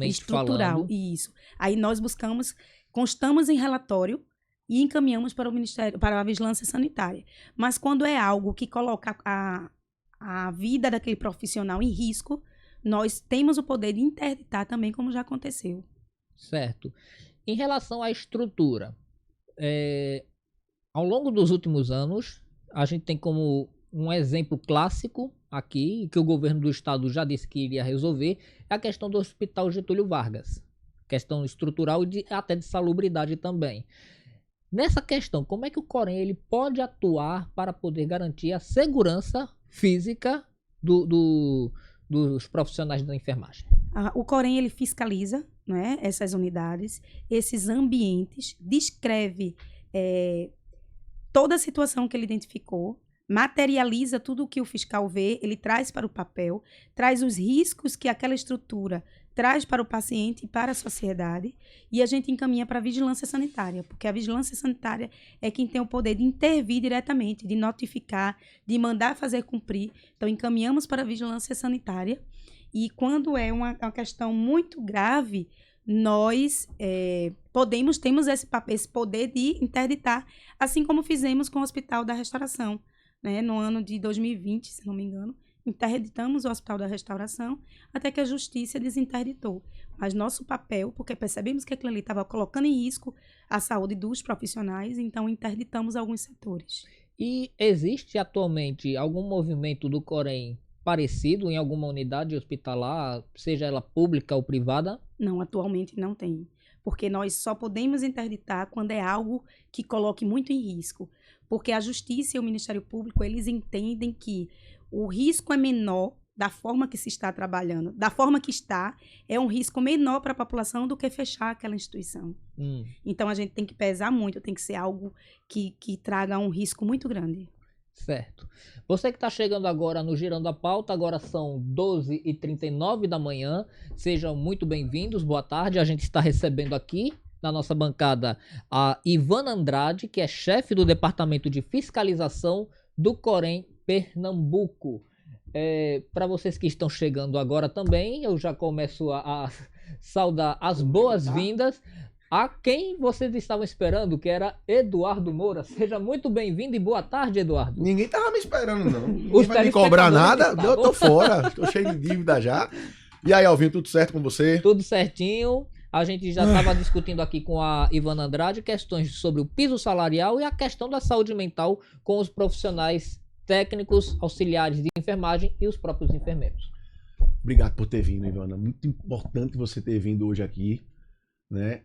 isso. Aí nós constamos em relatório e encaminhamos para o Ministério, para a Vigilância Sanitária. Mas quando é algo que coloca a vida daquele profissional em risco, nós temos o poder de interditar também, como já aconteceu. Certo. Em relação à estrutura, ao longo dos últimos anos, a gente tem como um exemplo clássico aqui, que o governo do estado já disse que iria resolver, é a questão do Hospital Getúlio Vargas. Questão estrutural e até de salubridade também. Nessa questão, como é que o Corém ele pode atuar para poder garantir a segurança física dos profissionais da enfermagem? O Corém ele fiscaliza, né, essas unidades, esses ambientes, descreve toda a situação que ele identificou, materializa tudo o que o fiscal vê, ele traz para o papel, traz os riscos que aquela estrutura traz para o paciente e para a sociedade, e a gente encaminha para a vigilância sanitária, porque a vigilância sanitária é quem tem o poder de intervir diretamente, de notificar, de mandar fazer cumprir. Então, encaminhamos para a vigilância sanitária, e quando é uma questão muito grave, nós temos esse poder de interditar, assim como fizemos com o Hospital da Restauração, né? No ano de 2020, se não me engano, interditamos o Hospital da Restauração até que a Justiça desinterditou. Mas nosso papel, porque percebemos que aquilo ali estava colocando em risco a saúde dos profissionais, então interditamos alguns setores. E existe atualmente algum movimento do Corém parecido em alguma unidade hospitalar, seja ela pública ou privada? Não, atualmente não tem. porque nós só podemos interditar quando é algo que coloque muito em risco. Porque a Justiça e o Ministério Público, eles entendem que o risco é menor da forma que se está trabalhando, da forma que está, é um risco menor para a população do que fechar aquela instituição. Então, a gente tem que pesar muito, tem que ser algo que traga um risco muito grande. Certo. Você que está chegando agora no Girando a Pauta, agora são 12h39 da manhã, sejam muito bem-vindos, boa tarde. A gente está recebendo aqui na nossa bancada a Ivana Andrade, que é chefe do Departamento de Fiscalização do Corém Pernambuco. Para vocês que estão chegando agora também, eu já começo a saudar as boas-vindas a quem vocês estavam esperando, que era Eduardo Moura. Seja muito bem-vindo e boa tarde, Eduardo. Ninguém tava me esperando, não. Ninguém vai me cobrar nada, eu tô fora, tô cheio de dívida já. E aí, Alvinho, tudo certo com você? Tudo certinho. A gente já estava discutindo aqui com a Ivana Andrade questões sobre o piso salarial e a questão da saúde mental com os profissionais técnicos, auxiliares de enfermagem e os próprios enfermeiros. Obrigado por ter vindo, Ivana. Muito importante você ter vindo hoje aqui, né?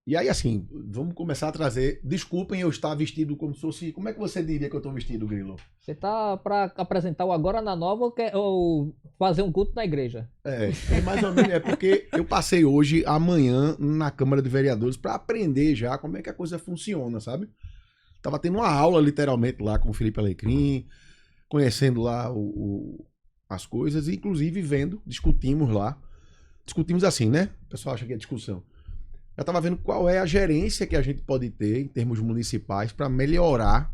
E aí, assim, vamos começar a trazer... Desculpem eu estar vestido como se fosse... Como é que você diria que eu estou vestido, Grilo? Você tá para apresentar o Agora na Nova ou fazer um culto na igreja? É mais ou menos, porque eu passei hoje, amanhã, na Câmara de Vereadores para aprender já como é que a coisa funciona, sabe? Tava tendo uma aula, literalmente, lá com o Felipe Alecrim, conhecendo lá as coisas, e inclusive discutimos lá. Discutimos assim, né? O pessoal acha que é discussão. Eu estava vendo qual é a gerência que a gente pode ter em termos municipais para melhorar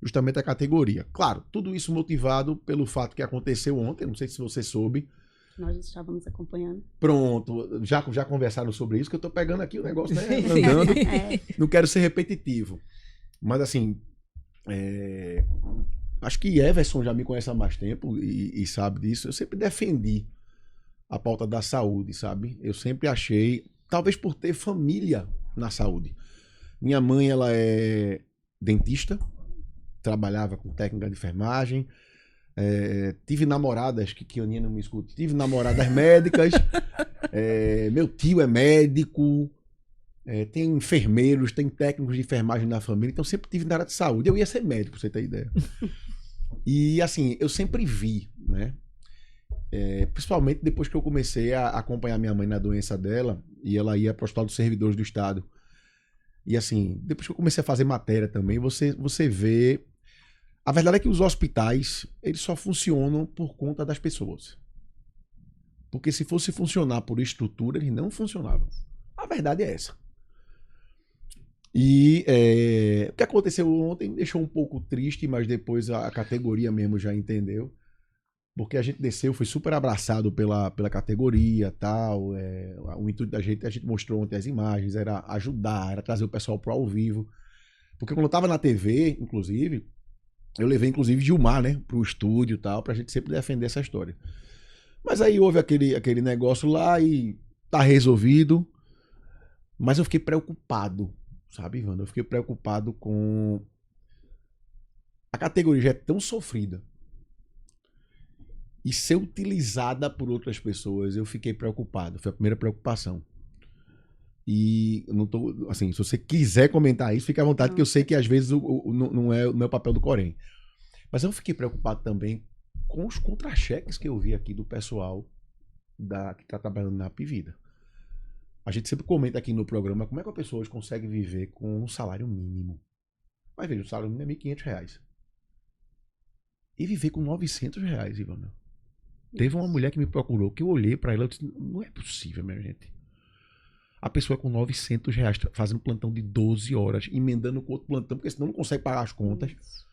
justamente a categoria. Claro, tudo isso motivado pelo fato que aconteceu ontem, não sei se você soube. Nós estávamos acompanhando. Pronto, já conversaram sobre isso, que eu estou pegando aqui o negócio, né, andando. Não quero ser repetitivo. Mas assim, acho que Everson já me conhece há mais tempo e sabe disso. Eu sempre defendi a pauta da saúde, sabe? Eu sempre achei, talvez por ter família na saúde. Minha mãe, ela é dentista, trabalhava com técnica de enfermagem, tive namoradas, que a Aninha não me escuta, tive namoradas médicas, meu tio é médico, tem enfermeiros, tem técnicos de enfermagem na família, então sempre tive na área de saúde. Eu ia ser médico, pra você ter ideia. E assim, eu sempre vi, né? Principalmente depois que eu comecei a acompanhar minha mãe na doença dela, e ela ia para o Hospital dos Servidores do Estado. E assim, depois que eu comecei a fazer matéria também, você vê... A verdade é que os hospitais, eles só funcionam por conta das pessoas. Porque se fosse funcionar por estrutura, eles não funcionavam. A verdade é essa. E o que aconteceu ontem me deixou um pouco triste, mas depois a categoria mesmo já entendeu. Porque a gente desceu, foi super abraçado pela categoria, tal. O intuito da gente, a gente mostrou ontem as imagens, era ajudar, era trazer o pessoal pro ao vivo. Porque quando eu tava na TV, inclusive, eu levei inclusive Gilmar, né, pro estúdio e tal, pra gente sempre defender essa história. Mas aí houve aquele negócio lá e tá resolvido. Mas eu fiquei preocupado, sabe, Ivana? Eu fiquei preocupado com... A categoria já é tão sofrida. E ser utilizada por outras pessoas, eu fiquei preocupado. Foi a primeira preocupação. E não tô, assim, se você quiser comentar isso, fique à vontade, porque eu sei que às vezes não é o papel do Corém. Mas eu fiquei preocupado também com os contra-cheques que eu vi aqui do pessoal que está trabalhando na Apvida. A gente sempre comenta aqui no programa como é que a pessoa hoje consegue viver com um salário mínimo. Mas veja, o salário mínimo é R$1.500. E viver com R$900, Ivana. Teve uma mulher que me procurou, que eu olhei pra ela e disse, não é possível, minha gente. A pessoa com R$900 fazendo plantão de 12 horas, emendando com outro plantão, porque senão não consegue pagar as contas. Isso.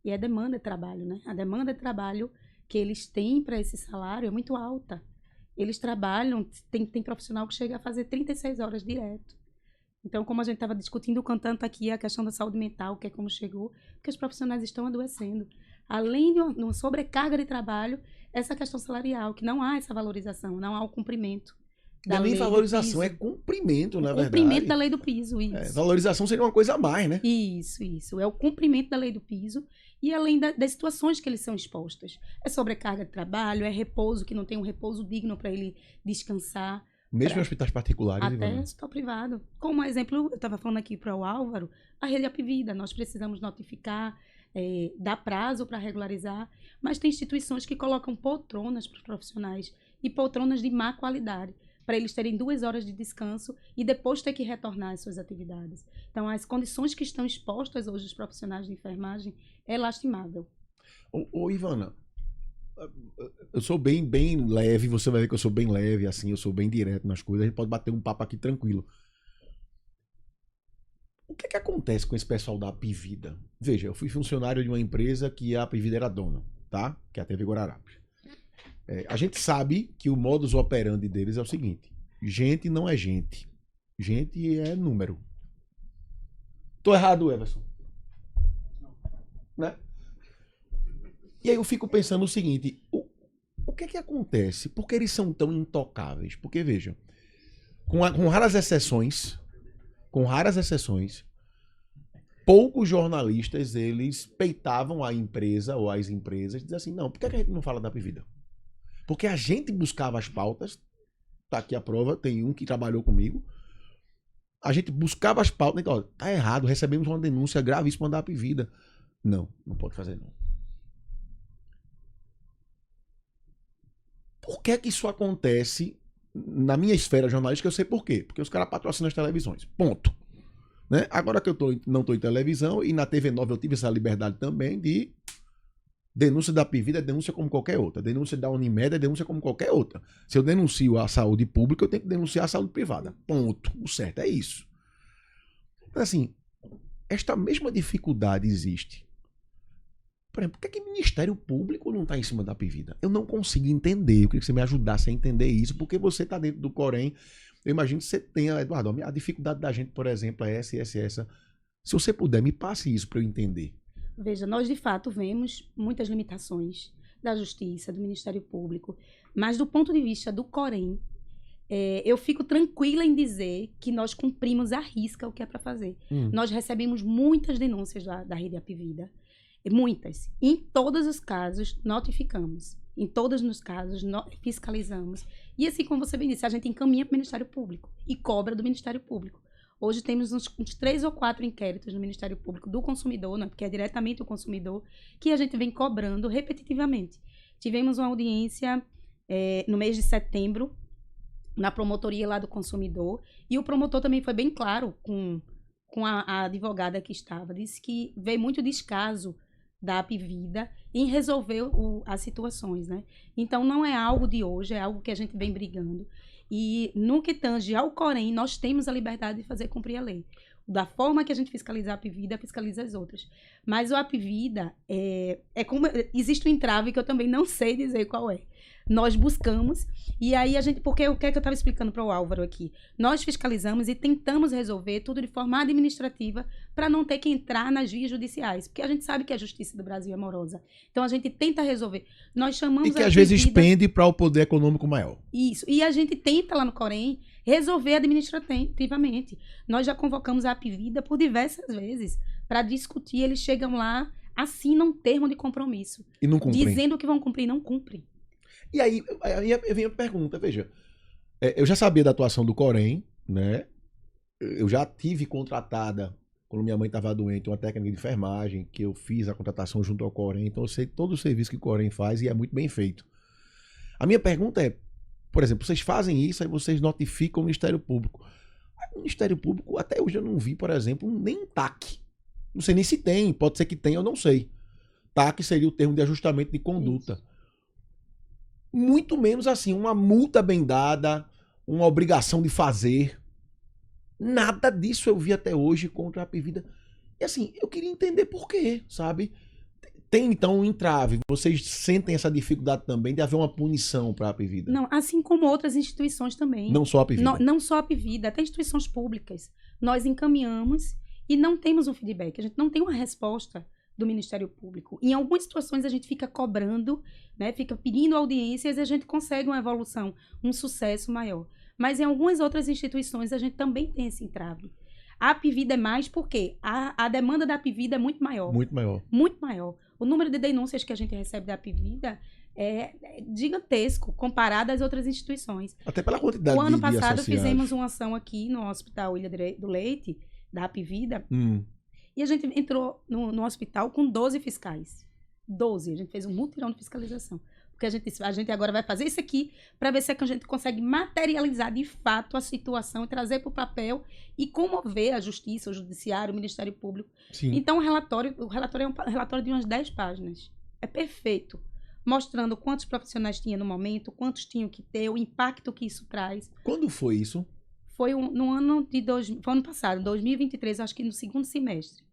E a demanda de trabalho, né? A demanda de trabalho que eles têm para esse salário é muito alta. Eles trabalham, tem profissional que chega a fazer 36 horas direto. Então, como a gente estava discutindo, cantando aqui a questão da saúde mental, que é como chegou, que os profissionais estão adoecendo. Além de uma sobrecarga de trabalho, essa questão salarial, que não há essa valorização, não há o cumprimento da lei do piso. Valorização, é cumprimento, na verdade. Cumprimento da lei do piso, isso. Valorização seria uma coisa a mais, né? Isso. É o cumprimento da lei do piso e além das situações que eles são expostos. É sobrecarga de trabalho, é repouso, que não tem um repouso digno para ele descansar. Mesmo em hospitais particulares, Até Ivana? hospital privado. Como exemplo, eu estava falando aqui para o Álvaro, a rede Apvida, nós precisamos notificar, dar prazo para regularizar, mas tem instituições que colocam poltronas para os profissionais e poltronas de má qualidade, para eles terem 2 horas de descanso e depois ter que retornar às suas atividades. Então, as condições que estão expostas hoje os profissionais de enfermagem é lastimável. Ô, Ivana, eu sou bem leve, você vai ver que eu sou bem leve, assim, eu sou bem direto nas coisas, a gente pode bater um papo aqui tranquilo. O que é que acontece com esse pessoal da Apvida? Veja, eu fui funcionário de uma empresa que a Apvida era dona, tá? Que é a TV Guararapes. A gente sabe que o modus operandi deles é o seguinte: gente não é gente. Gente é número. Tô errado, Everson? Né? E aí eu fico pensando o seguinte: o que é que acontece? Por que eles são tão intocáveis? Porque, vejam, com raras exceções, poucos jornalistas, eles peitavam a empresa ou as empresas e diziam assim: não, por que a gente não fala da Apvida? Porque a gente buscava as pautas, tá aqui a prova, tem um que trabalhou comigo, a gente buscava as pautas, então, ó, tá errado, recebemos uma denúncia gravíssima da Apvida. Não pode fazer não. Por que isso acontece na minha esfera jornalística? Eu sei por quê. Porque os caras patrocinam as televisões. Ponto. Né? Agora que eu não estou em televisão, e na TV Nova eu tive essa liberdade também de denúncia da Apvida é denúncia como qualquer outra. Denúncia da Unimed é denúncia como qualquer outra. Se eu denuncio a saúde pública, eu tenho que denunciar a saúde privada. Ponto. O certo é isso. Mas assim, esta mesma dificuldade existe. Por exemplo, por que o Ministério Público não está em cima da Apvida? Eu não consigo entender. Eu queria que você me ajudasse a entender isso, porque você está dentro do Corém. Eu imagino que você tenha, Eduardo, a dificuldade da gente, por exemplo, é essa e essa. Se você puder, me passe isso para eu entender. Veja, nós de fato vemos muitas limitações da Justiça, do Ministério Público, mas do ponto de vista do Corém, eu fico tranquila em dizer que nós cumprimos à risca o que é para fazer. Nós recebemos muitas denúncias da rede Apvida, muitas. Em todos os casos, notificamos. Em todos os casos, fiscalizamos. E assim como você bem disse, a gente encaminha para o Ministério Público e cobra do Ministério Público. Hoje temos uns 3 ou 4 inquéritos no Ministério Público do consumidor, né, porque é diretamente o consumidor, que a gente vem cobrando repetitivamente. Tivemos uma audiência no mês de setembro, na promotoria lá do consumidor, e o promotor também foi bem claro com a advogada que estava, disse que veio muito descaso da Apvida em resolver as situações, né? Então, não é algo de hoje, é algo que a gente vem brigando. E no que tange ao Corém, nós temos a liberdade de fazer cumprir a lei. Da forma que a gente fiscaliza a Apvida, fiscaliza as outras. Mas o Apvida, como existe um entrave que eu também não sei dizer qual é. Nós buscamos, e aí a gente... Porque o que é que eu estava explicando para o Álvaro aqui? Nós fiscalizamos e tentamos resolver tudo de forma administrativa para não ter que entrar nas vias judiciais. Porque a gente sabe que a justiça do Brasil é morosa. Então, a gente tenta resolver. Nós chamamos e que às vezes pende para o poder econômico maior. Isso. E a gente tenta lá no Corém resolver administrativamente. Nós já convocamos a Apvida por diversas vezes para discutir. Eles chegam lá, assinam um termo de compromisso. E não cumprem. Dizendo que vão cumprir, não cumprem. E aí vem a pergunta, veja. Eu já sabia da atuação do Corém, né? Eu já tive contratada, quando minha mãe estava doente, uma técnica de enfermagem, que eu fiz a contratação junto ao Corém. Então eu sei todo o serviço que o Corém faz e é muito bem feito. A minha pergunta é, por exemplo, vocês fazem isso, aí vocês notificam o Ministério Público. O Ministério Público, até hoje eu não vi, por exemplo, nem um TAC. Não sei nem se tem, pode ser que tenha, eu não sei. TAC seria o termo de ajustamento de conduta. Isso. Muito menos assim, uma multa bem dada, uma obrigação de fazer. Nada disso eu vi até hoje contra a Apvida. E assim, eu queria entender por quê, sabe? Tem então um entrave. Vocês sentem essa dificuldade também de haver uma punição para a Apvida? Não, assim como outras instituições também. Não só a Apvida? Não só a Apvida, até instituições públicas. Nós encaminhamos e não temos um feedback. A gente não tem uma resposta do Ministério Público. Em algumas situações a gente fica cobrando, né, fica pedindo audiências e a gente consegue uma evolução, um sucesso maior. Mas em algumas outras instituições a gente também tem esse entrave. A Apvida é mais porque a demanda da Apvida é muito maior. Muito maior. Muito maior. O número de denúncias que a gente recebe da Apvida é gigantesco comparado às outras instituições. Até pela quantidade O ano de passado associados. fizemos uma ação aqui no Hospital Ilha do Leite, da Apivida, e a gente entrou no hospital com 12 fiscais. 12. A gente fez um mutirão de fiscalização. Porque a gente agora vai fazer isso aqui para ver se é que a gente consegue materializar de fato a situação e trazer para o papel e comover a justiça, o judiciário, o Ministério Público. Sim. Então, o relatório é um relatório de umas 10 páginas. É perfeito. Mostrando quantos profissionais tinha no momento, quantos tinham que ter, o impacto que isso traz. Quando foi isso? Foi no ano foi ano passado, 2023, acho que no segundo semestre.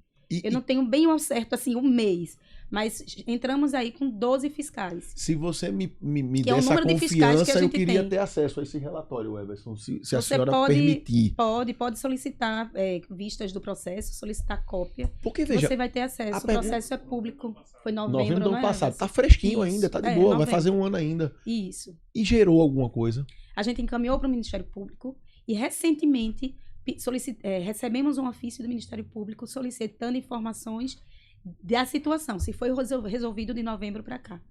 Eu não tenho bem ao certo, assim, um mês. Mas entramos aí com 12 fiscais. Se você me Que der essa confiança, eu queria tem. ter acesso a esse relatório, Everson, se a Você senhora permitir. Pode solicitar vistas do processo, solicitar cópia. Porque, veja, você vai ter acesso. O processo é público. Foi novembro do ano passado. Everson? Tá fresquinho Isso. ainda, tá de boa. Novembro. Vai fazer um ano ainda. Isso. E gerou alguma coisa? A gente encaminhou para o Ministério Público e, recentemente, recebemos um ofício do Ministério Público solicitando informações da situação, se foi resolvido de novembro para cá.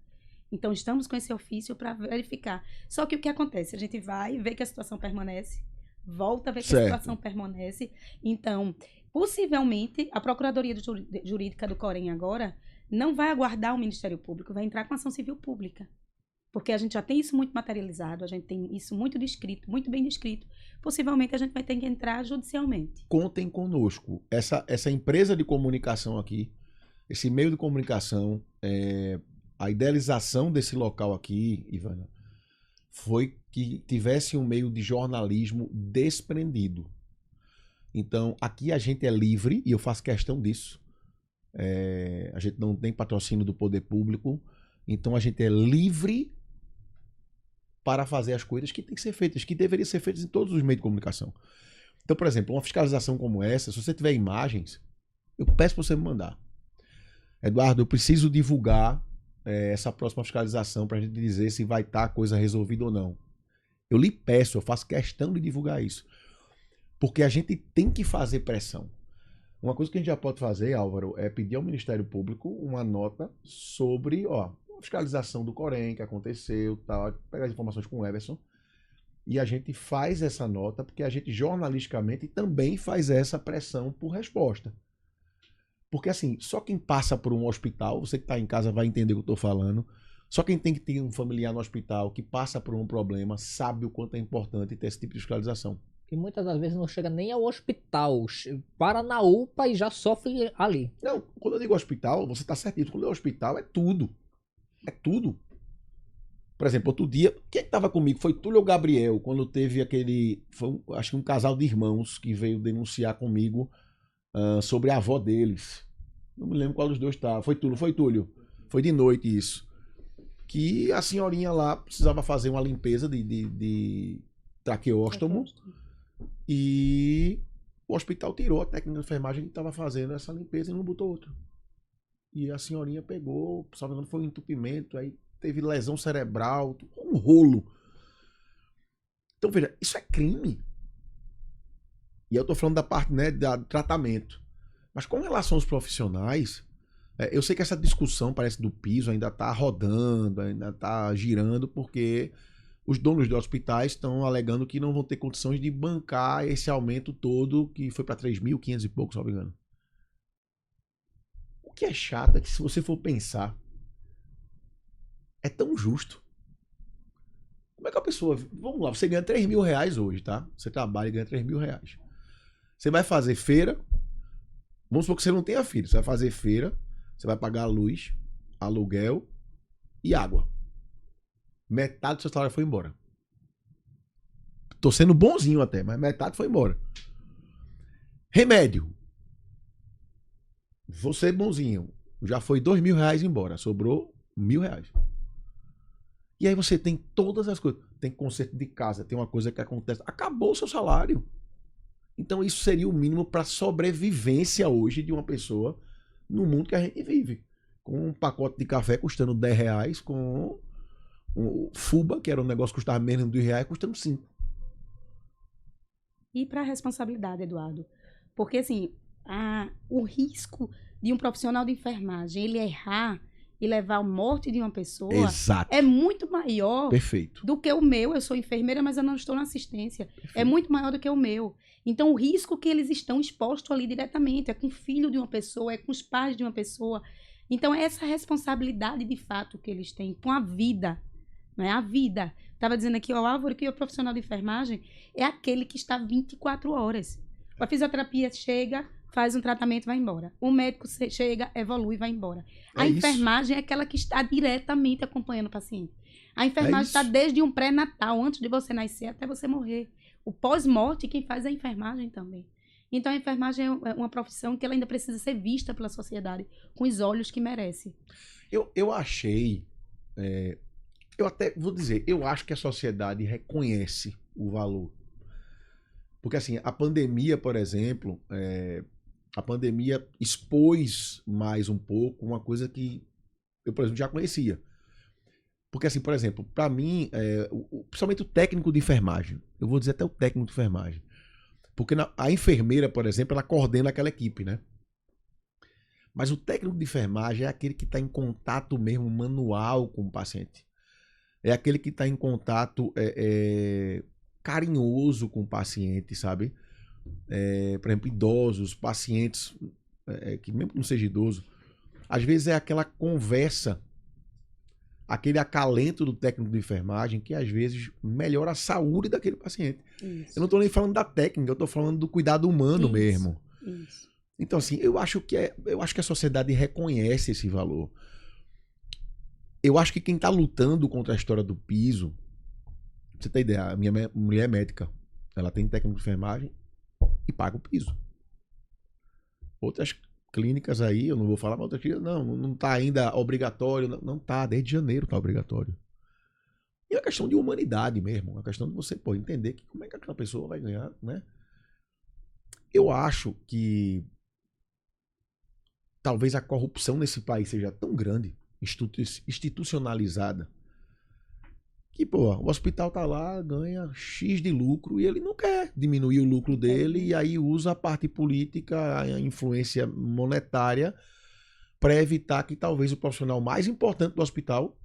Então, estamos com esse ofício para verificar. Só que o que acontece? A gente vai ver que a situação permanece, volta a ver que a situação permanece. Então, possivelmente, a Procuradoria Jurídica do Corém agora não vai aguardar o Ministério Público, vai entrar com ação civil pública. Porque a gente já tem isso muito materializado, a gente tem isso muito descrito, muito bem descrito. Possivelmente a gente vai ter que entrar judicialmente. Contem conosco. Essa empresa de comunicação aqui, esse meio de comunicação, a idealização desse local aqui, Ivana, foi que tivesse um meio de jornalismo desprendido. Então, aqui a gente é livre, e eu faço questão disso. A gente não tem patrocínio do poder público, então a gente é livre para fazer as coisas que tem que ser feitas, que deveriam ser feitas em todos os meios de comunicação. Então, por exemplo, uma fiscalização como essa, se você tiver imagens, eu peço para você me mandar. Eduardo, eu preciso divulgar essa próxima fiscalização para a gente dizer se vai estar a coisa resolvida ou não. Eu lhe peço, eu faço questão de divulgar isso. Porque a gente tem que fazer pressão. Uma coisa que a gente já pode fazer, Álvaro, é pedir ao Ministério Público uma nota sobre a fiscalização do Corém que aconteceu, tal, pegar as informações com o Everson, e a gente faz essa nota, porque a gente jornalisticamente também faz essa pressão por resposta. Porque assim, só quem passa por um hospital, você que está em casa vai entender o que eu estou falando, só quem tem que ter um familiar no hospital que passa por um problema sabe o quanto é importante ter esse tipo de fiscalização. Que muitas das vezes não chega nem ao hospital, para na UPA e já sofre ali. Não, quando eu digo hospital, você está certinho. Quando eu digo hospital, é tudo. É tudo. Por exemplo, outro dia, quem estava comigo foi Túlio ou Gabriel, quando teve acho que um casal de irmãos que veio denunciar comigo sobre a avó deles. Não me lembro qual dos dois estava. Foi Túlio. Foi de noite isso. Que a senhorinha lá precisava fazer uma limpeza de traqueóstomo. E o hospital tirou a técnica de enfermagem que estava fazendo essa limpeza e não botou outra. E a senhorinha pegou, só não foi um entupimento, aí teve lesão cerebral, um rolo. Então, veja, isso é crime. E eu tô falando da parte, né, do tratamento. Mas com relação aos profissionais, eu sei que essa discussão, parece, do piso ainda tá rodando, ainda tá girando, porque os donos de hospitais estão alegando que não vão ter condições de bancar esse aumento todo, que foi para 3.500 e pouco, se não me engano. O que é chato é que, se você for pensar, é tão justo. Como é que a pessoa... Vamos lá, você ganha 3 mil reais hoje, tá? Você trabalha e ganha 3 mil reais. Você vai fazer feira. Vamos supor que você não tenha filho. Você vai fazer feira, você vai pagar luz, aluguel e água. Metade do seu salário foi embora. Tô sendo bonzinho até, mas metade foi embora. Remédio. Vou ser bonzinho. Já foi 2 mil reais embora. Sobrou 1.000 reais. E aí você tem todas as coisas. Tem conserto de casa, tem uma coisa que acontece. Acabou o seu salário. Então isso seria o mínimo para sobrevivência hoje de uma pessoa no mundo que a gente vive. Com um pacote de café custando 10 reais, com o Fuba, que era um negócio que custava menos de 2 reais, custando 5. E para a responsabilidade, Eduardo? Porque assim, o risco de um profissional de enfermagem ele errar e levar a morte de uma pessoa Exato. é muito maior Perfeito. do que o meu. Eu sou enfermeira, mas eu não estou na assistência. Perfeito. É muito maior do que o meu. Então, o risco que eles estão expostos ali diretamente é com o filho de uma pessoa, é com os pais de uma pessoa. Então, é essa responsabilidade, de fato, que eles têm com a vida. Não é a vida. Estava dizendo aqui ao Álvaro que o profissional de enfermagem é aquele que está 24 horas. A fisioterapia chega, faz um tratamento e vai embora. O médico chega, evolui e vai embora. A enfermagem é aquela que está diretamente acompanhando o paciente. A enfermagem está desde um pré-natal, antes de você nascer até você morrer. O pós-morte, quem faz é a enfermagem também. Então, a enfermagem é uma profissão que ela ainda precisa ser vista pela sociedade com os olhos que merece. Eu achei... eu até vou dizer, eu acho que a sociedade reconhece o valor. Porque, assim, a pandemia, por exemplo, a pandemia expôs mais um pouco uma coisa que eu, por exemplo, já conhecia. Porque, assim, por exemplo, para mim, principalmente o técnico de enfermagem, eu vou dizer até o técnico de enfermagem, porque a enfermeira, por exemplo, ela coordena aquela equipe, né? Mas o técnico de enfermagem é aquele que está em contato mesmo manual com o paciente. É aquele que está em contato carinhoso com o paciente, sabe? Por exemplo, idosos, pacientes, que mesmo que não seja idoso, às vezes é aquela conversa, aquele acalento do técnico de enfermagem que às vezes melhora a saúde daquele paciente. Isso. Eu não estou nem falando da técnica, eu estou falando do cuidado humano mesmo. Isso. Então, assim, eu acho que a sociedade reconhece esse valor. Eu acho que quem está lutando contra a história do piso, pra você ter ideia, a minha mulher é médica, ela tem técnico de enfermagem e paga o piso. Outras clínicas aí, eu não vou falar, mas outras clínicas, não está ainda obrigatório, não está, desde janeiro está obrigatório. E é uma questão de humanidade mesmo, uma questão de você entender que como é que aquela pessoa vai ganhar, né? Eu acho que talvez a corrupção nesse país seja tão grande, institucionalizada, que, o hospital tá lá, ganha X de lucro e ele não quer diminuir o lucro dele e aí usa a parte política, a influência monetária para evitar que talvez o profissional mais importante do hospital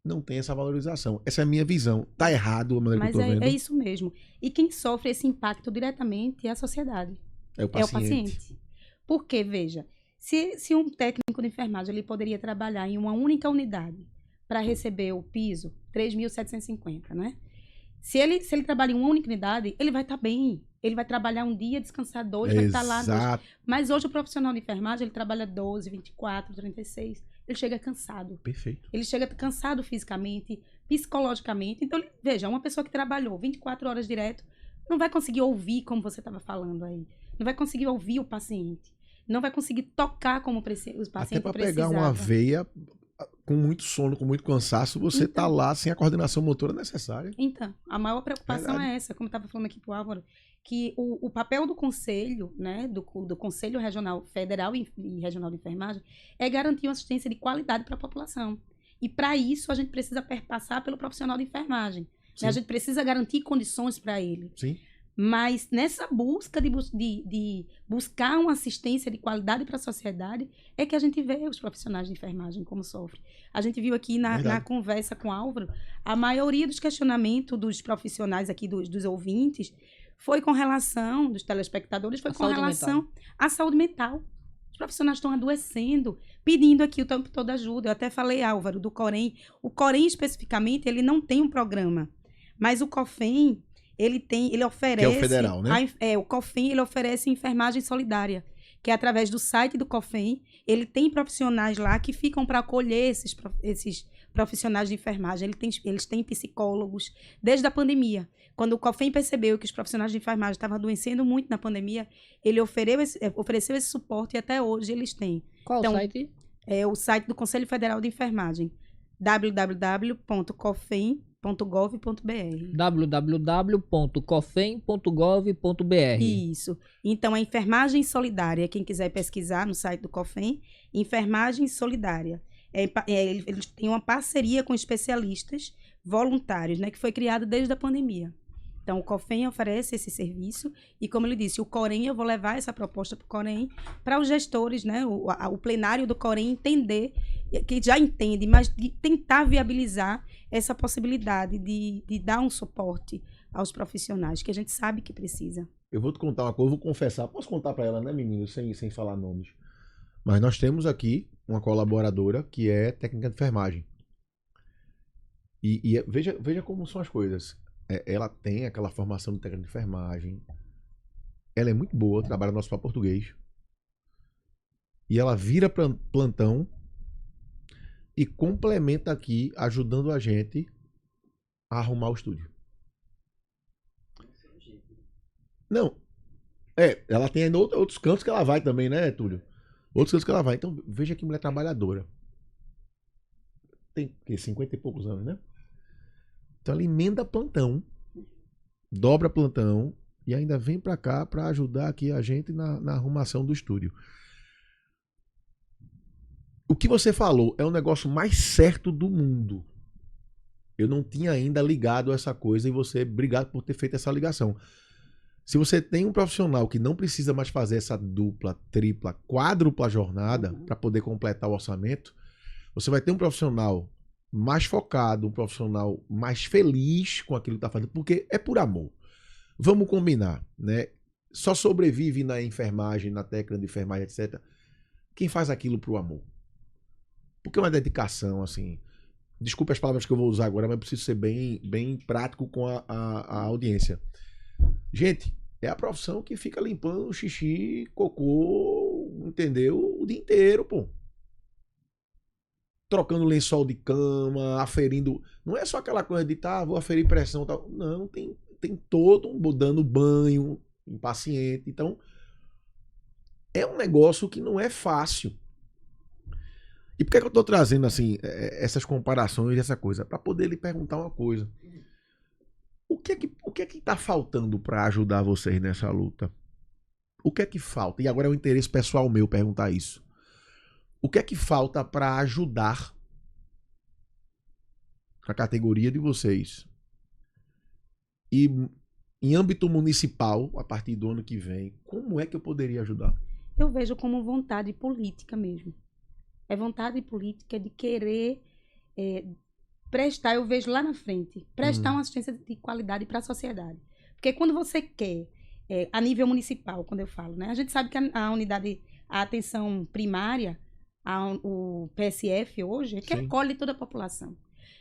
não tenha essa valorização. Essa é a minha visão. Tá errado a maneira que eu tô vendo. É isso mesmo. E quem sofre esse impacto diretamente é a sociedade. É o paciente. Porque, veja, se um técnico de enfermagem ele poderia trabalhar em uma única unidade para receber o piso, 3.750, né? Se ele trabalha em uma única unidade, ele vai estar bem. Ele vai trabalhar um dia, descansar dois, vai estar lá dois. Mas hoje o profissional de enfermagem, ele trabalha 12, 24, 36. Ele chega cansado. Perfeito. Ele chega cansado fisicamente, psicologicamente. Então, veja, uma pessoa que trabalhou 24 horas direto, não vai conseguir ouvir como você estava falando aí. Não vai conseguir ouvir o paciente. Não vai conseguir tocar como os pacientes precisavam. Até para pegar uma veia com muito sono, com muito cansaço, você tá lá sem a coordenação motora necessária. Então, a maior preocupação é essa, como eu estava falando aqui pro Álvaro, que o papel do conselho, né, do Conselho Regional Federal e Regional de Enfermagem é garantir uma assistência de qualidade para a população. E para isso a gente precisa passar pelo profissional de enfermagem. Né? A gente precisa garantir condições para ele. Sim. Mas nessa busca de buscar uma assistência de qualidade para a sociedade é que a gente vê os profissionais de enfermagem como sofrem. A gente viu aqui na conversa com o Álvaro, a maioria dos questionamentos dos profissionais aqui, dos ouvintes, foi com relação, dos telespectadores, foi com relação à saúde mental. Os profissionais estão adoecendo, pedindo aqui o tempo todo ajuda. Eu até falei, Álvaro, do Corém. O Corém, especificamente, ele não tem um programa, mas o COFEM... Ele oferece... Que é o federal, né? O COFEM, ele oferece enfermagem solidária, que é através do site do COFEM. Ele tem profissionais lá que ficam para acolher esses profissionais de enfermagem. Eles têm psicólogos desde a pandemia. Quando o COFEM percebeu que os profissionais de enfermagem estavam adoecendo muito na pandemia, ele ofereceu esse suporte e até hoje eles têm. Qual o site? É o site do Conselho Federal de Enfermagem, www.cofem.gov.br www.cofem.gov.br. Isso. Então, a enfermagem solidária, quem quiser pesquisar no site do COFEM, enfermagem solidária. Eles têm uma parceria com especialistas voluntários, né, que foi criada desde a pandemia. Então, o COFEM oferece esse serviço e, como ele disse, o Corém, eu vou levar essa proposta para o Corém, para os gestores, né, o plenário do Corém entender, que já entende, mas de tentar viabilizar essa possibilidade de dar um suporte aos profissionais, que a gente sabe que precisa. Eu vou te contar uma coisa, eu vou confessar. Posso contar para ela, né, menino? Sem falar nomes. Mas nós temos aqui uma colaboradora que é técnica de enfermagem. E veja como são as coisas. Ela tem aquela formação de técnica de enfermagem. Ela é muito boa, trabalha no Hospital Português. E ela vira plantão e complementa aqui, ajudando a gente a arrumar o estúdio. Não. Ela tem ainda outros cantos que ela vai também, né, Túlio? Outros cantos que ela vai. Então, veja que mulher trabalhadora. Tem 50 e poucos anos, né? Então, ela emenda plantão, dobra plantão e ainda vem pra cá pra ajudar aqui a gente na arrumação do estúdio. O que você falou é o negócio mais certo do mundo. Eu não tinha ainda ligado essa coisa e você, obrigado por ter feito essa ligação. Se você tem um profissional que não precisa mais fazer essa dupla, tripla, quádrupla jornada para poder completar o orçamento, você vai ter um profissional mais focado, um profissional mais feliz com aquilo que está fazendo, porque é por amor. Vamos combinar, né? Só sobrevive na enfermagem, na técnica de enfermagem, etc. Quem faz aquilo por amor. Porque é uma dedicação, assim. Desculpe as palavras que eu vou usar agora, mas eu preciso ser bem prático com a audiência. Gente, é a profissão que fica limpando xixi, cocô, entendeu? O dia inteiro, pô. Trocando lençol de cama, aferindo. Não é só aquela coisa de, vou aferir pressão e tal. Não, tem todo um dando banho em paciente. Então, é um negócio que não é fácil. E por que eu tô trazendo, assim, essas comparações e essa coisa? Para poder lhe perguntar uma coisa. O que é que tá faltando para ajudar vocês nessa luta? O que é que falta? E agora é um interesse pessoal meu perguntar isso. O que é que falta para ajudar a categoria de vocês? E em âmbito municipal, a partir do ano que vem, como é que eu poderia ajudar? Eu vejo como vontade política mesmo. É vontade política de querer prestar, eu vejo lá na frente, prestar uma assistência de qualidade para a sociedade. Porque quando você quer, a nível municipal, quando eu falo, né? A gente sabe que a unidade, a atenção primária, o PSF hoje, é que acolhe toda a população.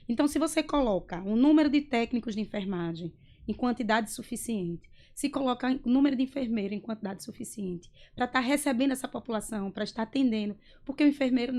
Então, se você coloca um número de técnicos de enfermagem em quantidade suficiente, se coloca o número de enfermeiros em quantidade suficiente, para estar recebendo essa população, para estar atendendo, porque o enfermeiro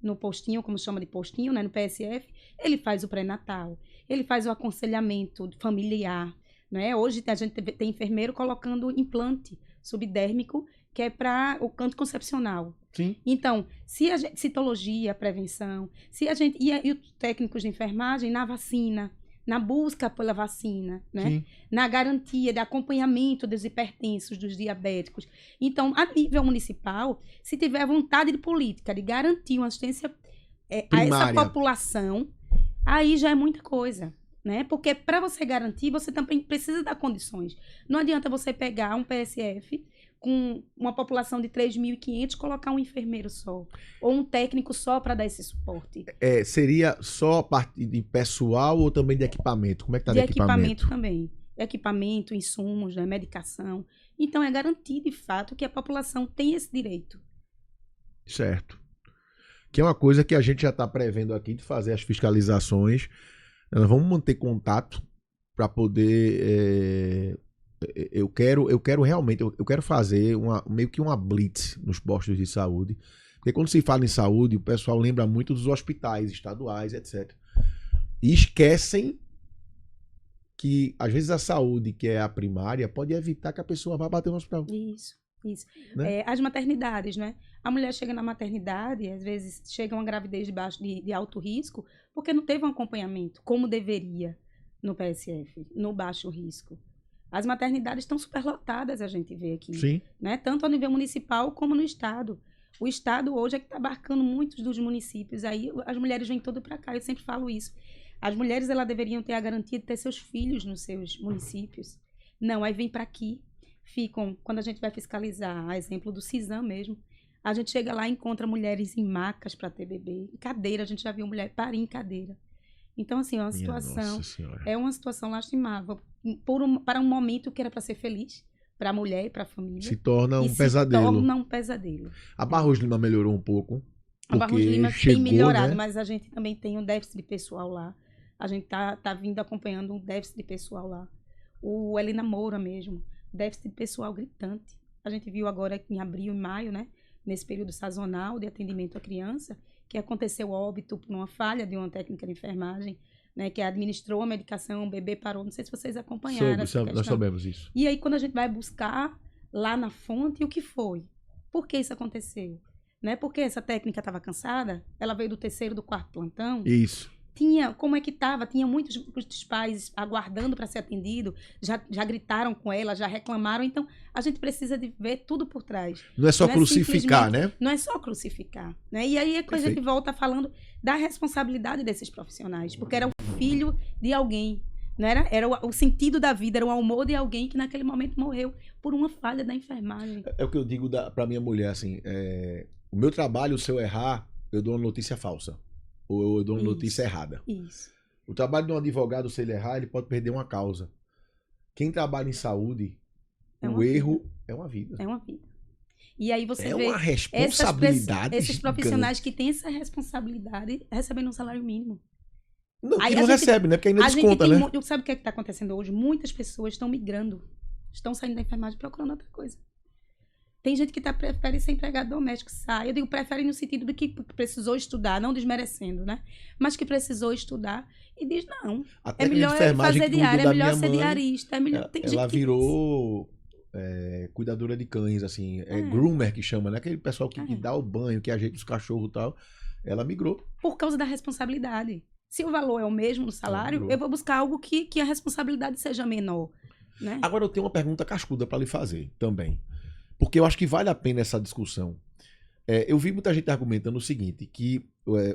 no postinho, como chama de postinho, né, no PSF, ele faz o pré-natal, ele faz o aconselhamento familiar, né? Hoje a gente tem enfermeiro colocando implante subdérmico, que é para o canto concepcional. Sim. Então, se a gente, citologia, prevenção, se a gente e os técnicos de enfermagem na vacina, na busca pela vacina, né? Sim. Na garantia de acompanhamento dos hipertensos, dos diabéticos. Então, a nível municipal, se tiver vontade de política de garantir uma assistência a essa população, aí já é muita coisa, né? Porque para você garantir, você também precisa dar condições. Não adianta você pegar um PSF com uma população de 3.500, colocar um enfermeiro só, ou um técnico só para dar esse suporte. Seria só a parte de pessoal ou também de equipamento? Como é que tá de equipamento também. Equipamento, insumos, né, medicação. Então, é garantir, de fato, que a população tem esse direito. Certo. Que é uma coisa que a gente já está prevendo aqui de fazer as fiscalizações. Nós vamos manter contato para poder... Eu quero realmente, eu quero fazer meio que uma blitz nos postos de saúde. Porque quando se fala em saúde, o pessoal lembra muito dos hospitais estaduais, etc. E esquecem que, às vezes, a saúde, que é a primária, pode evitar que a pessoa vá bater no hospital. Isso. Né? As maternidades, né? A mulher chega na maternidade, às vezes chega uma gravidez de alto risco, porque não teve um acompanhamento, como deveria no PSF, no baixo risco. As maternidades estão superlotadas, a gente vê aqui. Sim. Né? Tanto a nível municipal como no estado. O estado hoje é que está abarcando muitos dos municípios. Aí as mulheres vêm todas para cá, eu sempre falo isso. As mulheres, elas deveriam ter a garantia de ter seus filhos nos seus municípios. Não, aí vem para aqui, ficam, quando a gente vai fiscalizar, a exemplo do CISAM mesmo, a gente chega lá e encontra mulheres em macas para ter bebê, em cadeira, a gente já viu mulher parir em cadeira. Então, assim, é uma situação lastimável para um momento que era para ser feliz, para a mulher e para a família. Se torna um se pesadelo. torna um pesadelo. A Barros Lima melhorou um pouco. A Barros Lima tem melhorado, mas a gente também tem um déficit de pessoal lá. A gente tá vindo acompanhando um déficit de pessoal lá. O Helena Moura mesmo, déficit de pessoal gritante. A gente viu agora em abril e maio, né? Nesse período sazonal de atendimento à criança, que aconteceu óbito por uma falha de uma técnica de enfermagem, né, que administrou a medicação, o bebê parou. Não sei se vocês acompanharam nós soubemos isso. E aí, quando a gente vai buscar lá na fonte, o que foi? Por que isso aconteceu? Né? Porque essa técnica estava cansada, ela veio do 3º, do 4º plantão. Isso. Como é que estava? Tinha muitos pais aguardando para ser atendido, já gritaram com ela, já reclamaram. Então, a gente precisa de ver tudo por trás. Não é só crucificar, né? Não é só crucificar. Né? E aí é que a gente volta falando da responsabilidade desses profissionais, porque era o filho de alguém. Não era o sentido da vida, era o amor de alguém que naquele momento morreu por uma falha da enfermagem. É o que eu digo para minha mulher, assim, o meu trabalho, se eu errar, eu dou uma notícia falsa. Ou eu dou uma notícia errada. Isso. O trabalho de um advogado, se ele errar, ele pode perder uma causa. Quem trabalha em saúde, o erro é uma vida. É uma vida. E aí você vê uma responsabilidade esses profissionais que têm essa responsabilidade recebendo um salário mínimo. Não, que não recebe, né? Porque ainda desconta, né? Sabe o que está acontecendo hoje? Muitas pessoas estão migrando. Estão saindo da enfermagem procurando outra coisa. Tem gente que prefere ser empregado doméstico, sai. Eu digo prefere no sentido de que precisou estudar, não desmerecendo, né? Mas que precisou estudar e diz, não, é melhor fazer diária, é melhor ser diarista, é melhor... Ela virou cuidadora de cães, assim, groomer que chama, né? Aquele pessoal que dá o banho, que ajeita os cachorros e tal. Ela migrou. Por causa da responsabilidade. Se o valor é o mesmo no salário, eu vou buscar algo que a responsabilidade seja menor, né? Agora eu tenho uma pergunta cascuda para lhe fazer também. Porque eu acho que vale a pena essa discussão. Eu vi muita gente argumentando o seguinte, que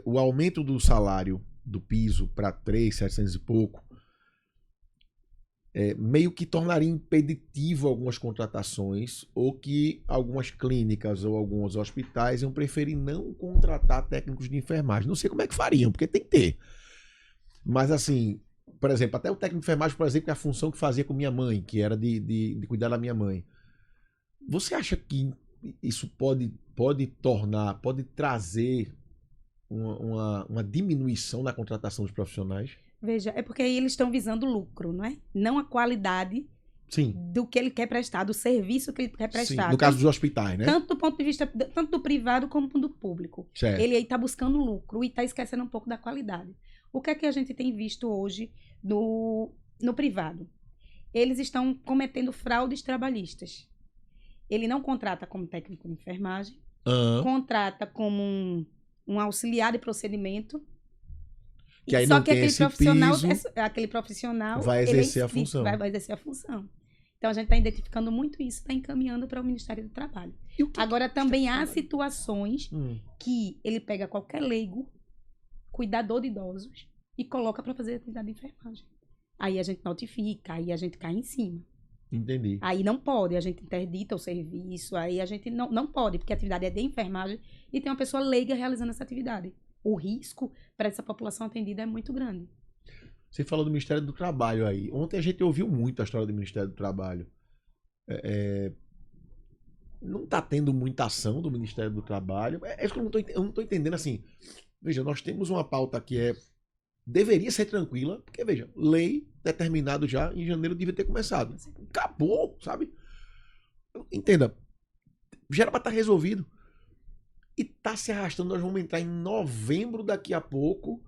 o aumento do salário do piso para 3.700 e pouco meio que tornaria impeditivo algumas contratações ou que algumas clínicas ou alguns hospitais iam preferir não contratar técnicos de enfermagem. Não sei como é que fariam, porque tem que ter. Mas assim, por exemplo, até o técnico de enfermagem, por exemplo, que é a função que fazia com minha mãe, que era de cuidar da minha mãe. Você acha que isso pode trazer uma diminuição na contratação dos profissionais? Veja, é porque aí eles estão visando lucro, não é? Não a qualidade do que ele quer prestar, do serviço que ele quer prestar. Sim, no caso dos hospitais, né? Tanto do ponto de vista, tanto do privado como do público. Certo. Ele aí está buscando lucro e está esquecendo um pouco da qualidade. O que é que a gente tem visto hoje no privado? Eles estão cometendo fraudes trabalhistas. Ele não contrata como técnico de enfermagem, contrata como um auxiliar de procedimento. Que aí só não que tem aquele profissional vai exercer a função. Vai exercer a função. Então a gente está identificando muito isso, está encaminhando para o Ministério do Trabalho. Agora também há situações que ele pega qualquer leigo, cuidador de idosos, e coloca para fazer atividade de enfermagem. Aí a gente notifica, aí a gente cai em cima. Entendi. Aí não pode, a gente interdita o serviço, aí a gente não pode, porque a atividade é de enfermagem e tem uma pessoa leiga realizando essa atividade. O risco para essa população atendida é muito grande. Você falou do Ministério do Trabalho aí. Ontem a gente ouviu muito a história do Ministério do Trabalho. Não está tendo muita ação do Ministério do Trabalho. É isso que eu não estou entendendo assim. Veja, nós temos uma pauta que deveria ser tranquila, porque, veja, lei determinado já em janeiro devia ter começado. Acabou, sabe? Entenda, já era para estar resolvido. E tá se arrastando, nós vamos entrar em novembro daqui a pouco.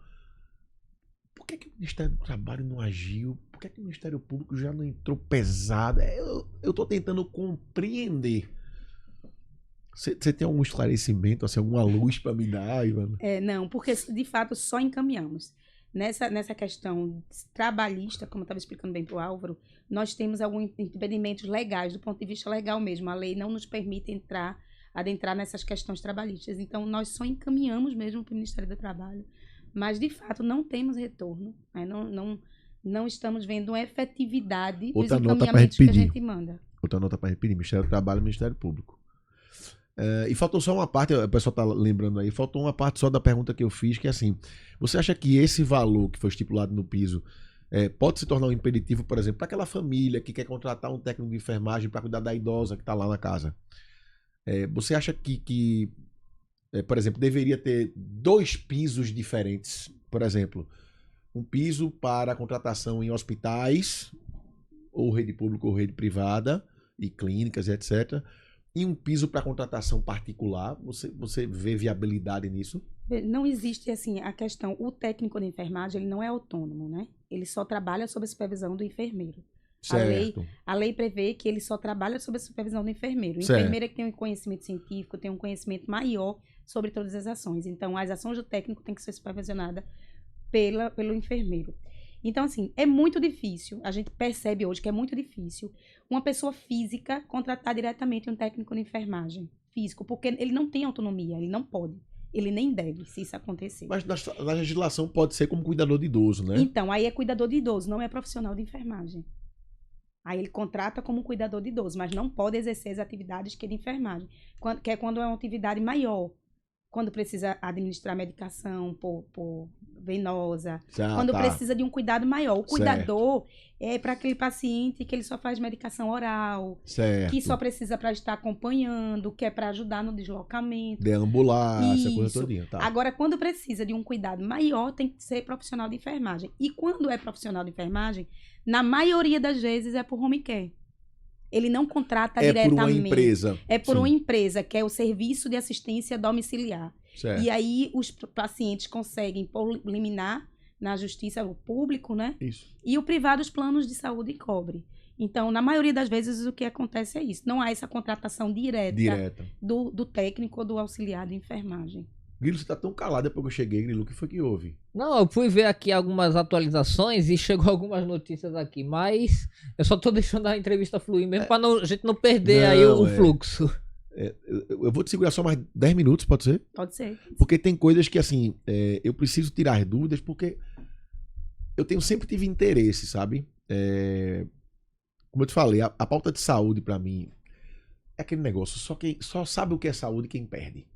Por que o Ministério do Trabalho não agiu? Por que o Ministério Público já não entrou pesado? Eu tô tentando compreender. Você tem algum esclarecimento, assim, alguma luz para me dar, Ivana? Não, porque de fato só encaminhamos. Nessa questão trabalhista, como eu estava explicando bem para o Álvaro, nós temos alguns impedimentos legais, do ponto de vista legal mesmo. A lei não nos permite adentrar nessas questões trabalhistas. Então, nós só encaminhamos mesmo para o Ministério do Trabalho mas de fato não temos retorno, né? Não estamos vendo uma efetividade dos Outra nota pra encaminhamentos que a pedir. gente manda. Outra nota para repetir, Ministério do Trabalho e Ministério Público. E faltou só uma parte, o pessoal está lembrando aí, faltou uma parte só da pergunta que eu fiz, que é assim, você acha que esse valor que foi estipulado no piso pode se tornar um impeditivo, por exemplo, para aquela família que quer contratar um técnico de enfermagem para cuidar da idosa que está lá na casa? Você acha que por exemplo, deveria ter 2 pisos diferentes? Por exemplo, um piso para contratação em hospitais, ou rede pública ou rede privada, e clínicas, etc., e um piso para contratação particular. Você vê viabilidade nisso? Não existe, assim, a questão, o técnico de enfermagem, ele não é autônomo, né? Ele só trabalha sob a supervisão do enfermeiro. Certo. A lei prevê que ele só trabalha sob a supervisão do enfermeiro. O Certo. enfermeiro é que tem um conhecimento científico, tem um conhecimento maior sobre todas as ações. Então, as ações do técnico têm que ser supervisionadas pelo enfermeiro. Então, assim, é muito difícil, a gente percebe hoje que é muito difícil uma pessoa física contratar diretamente um técnico de enfermagem físico, porque ele não tem autonomia, ele não pode, ele nem deve, se isso acontecer. Mas na legislação pode ser como cuidador de idoso, né? Então, aí é cuidador de idoso, não é profissional de enfermagem. Aí ele contrata como cuidador de idoso, mas não pode exercer as atividades que é de enfermagem, que é quando é uma atividade maior. Quando precisa administrar medicação por venosa, quando precisa de um cuidado maior. O cuidador é para aquele paciente que ele só faz medicação oral, certo, que só precisa para estar acompanhando, que é para ajudar no deslocamento. Deambular, essa coisa todinha. Tá. Agora, quando precisa de um cuidado maior, tem que ser profissional de enfermagem. E quando é profissional de enfermagem, na maioria das vezes é por home care. Ele não contrata diretamente. É por uma empresa. É por uma empresa, que é o Serviço de Assistência Domiciliar. Certo. E aí os pacientes conseguem por liminar na justiça, o público, né? Isso. E o privado, os planos de saúde cobre. Então, na maioria das vezes, o que acontece é isso. Não há essa contratação direta. Do técnico ou do auxiliar de enfermagem. Grilo, você tá tão calado depois que eu cheguei, Grilo. O que foi que houve? Não, eu fui ver aqui algumas atualizações e chegou algumas notícias aqui, mas eu só tô deixando a entrevista fluir mesmo pra a gente não perder aí o fluxo. Eu vou te segurar só mais 10 minutos, pode ser? Pode ser. Porque tem coisas que, assim, eu preciso tirar as dúvidas, porque eu sempre tive interesse, sabe? Como eu te falei, a pauta de saúde, pra mim, é aquele negócio, só sabe o que é saúde quem perde.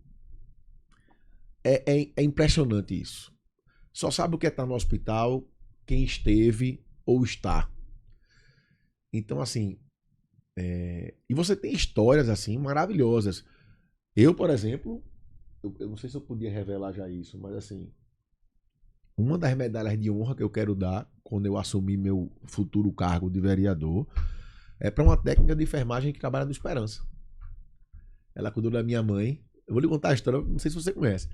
É impressionante isso. Só sabe o que é estar no hospital quem esteve ou está. Então, assim... E você tem histórias, assim, maravilhosas. Eu, por exemplo... Eu não sei se eu podia revelar já isso, mas, assim... Uma das medalhas de honra que eu quero dar quando eu assumir meu futuro cargo de vereador é para uma técnica de enfermagem que trabalha no Esperança. Ela cuidou da minha mãe. Eu vou lhe contar a história, não sei se você conhece.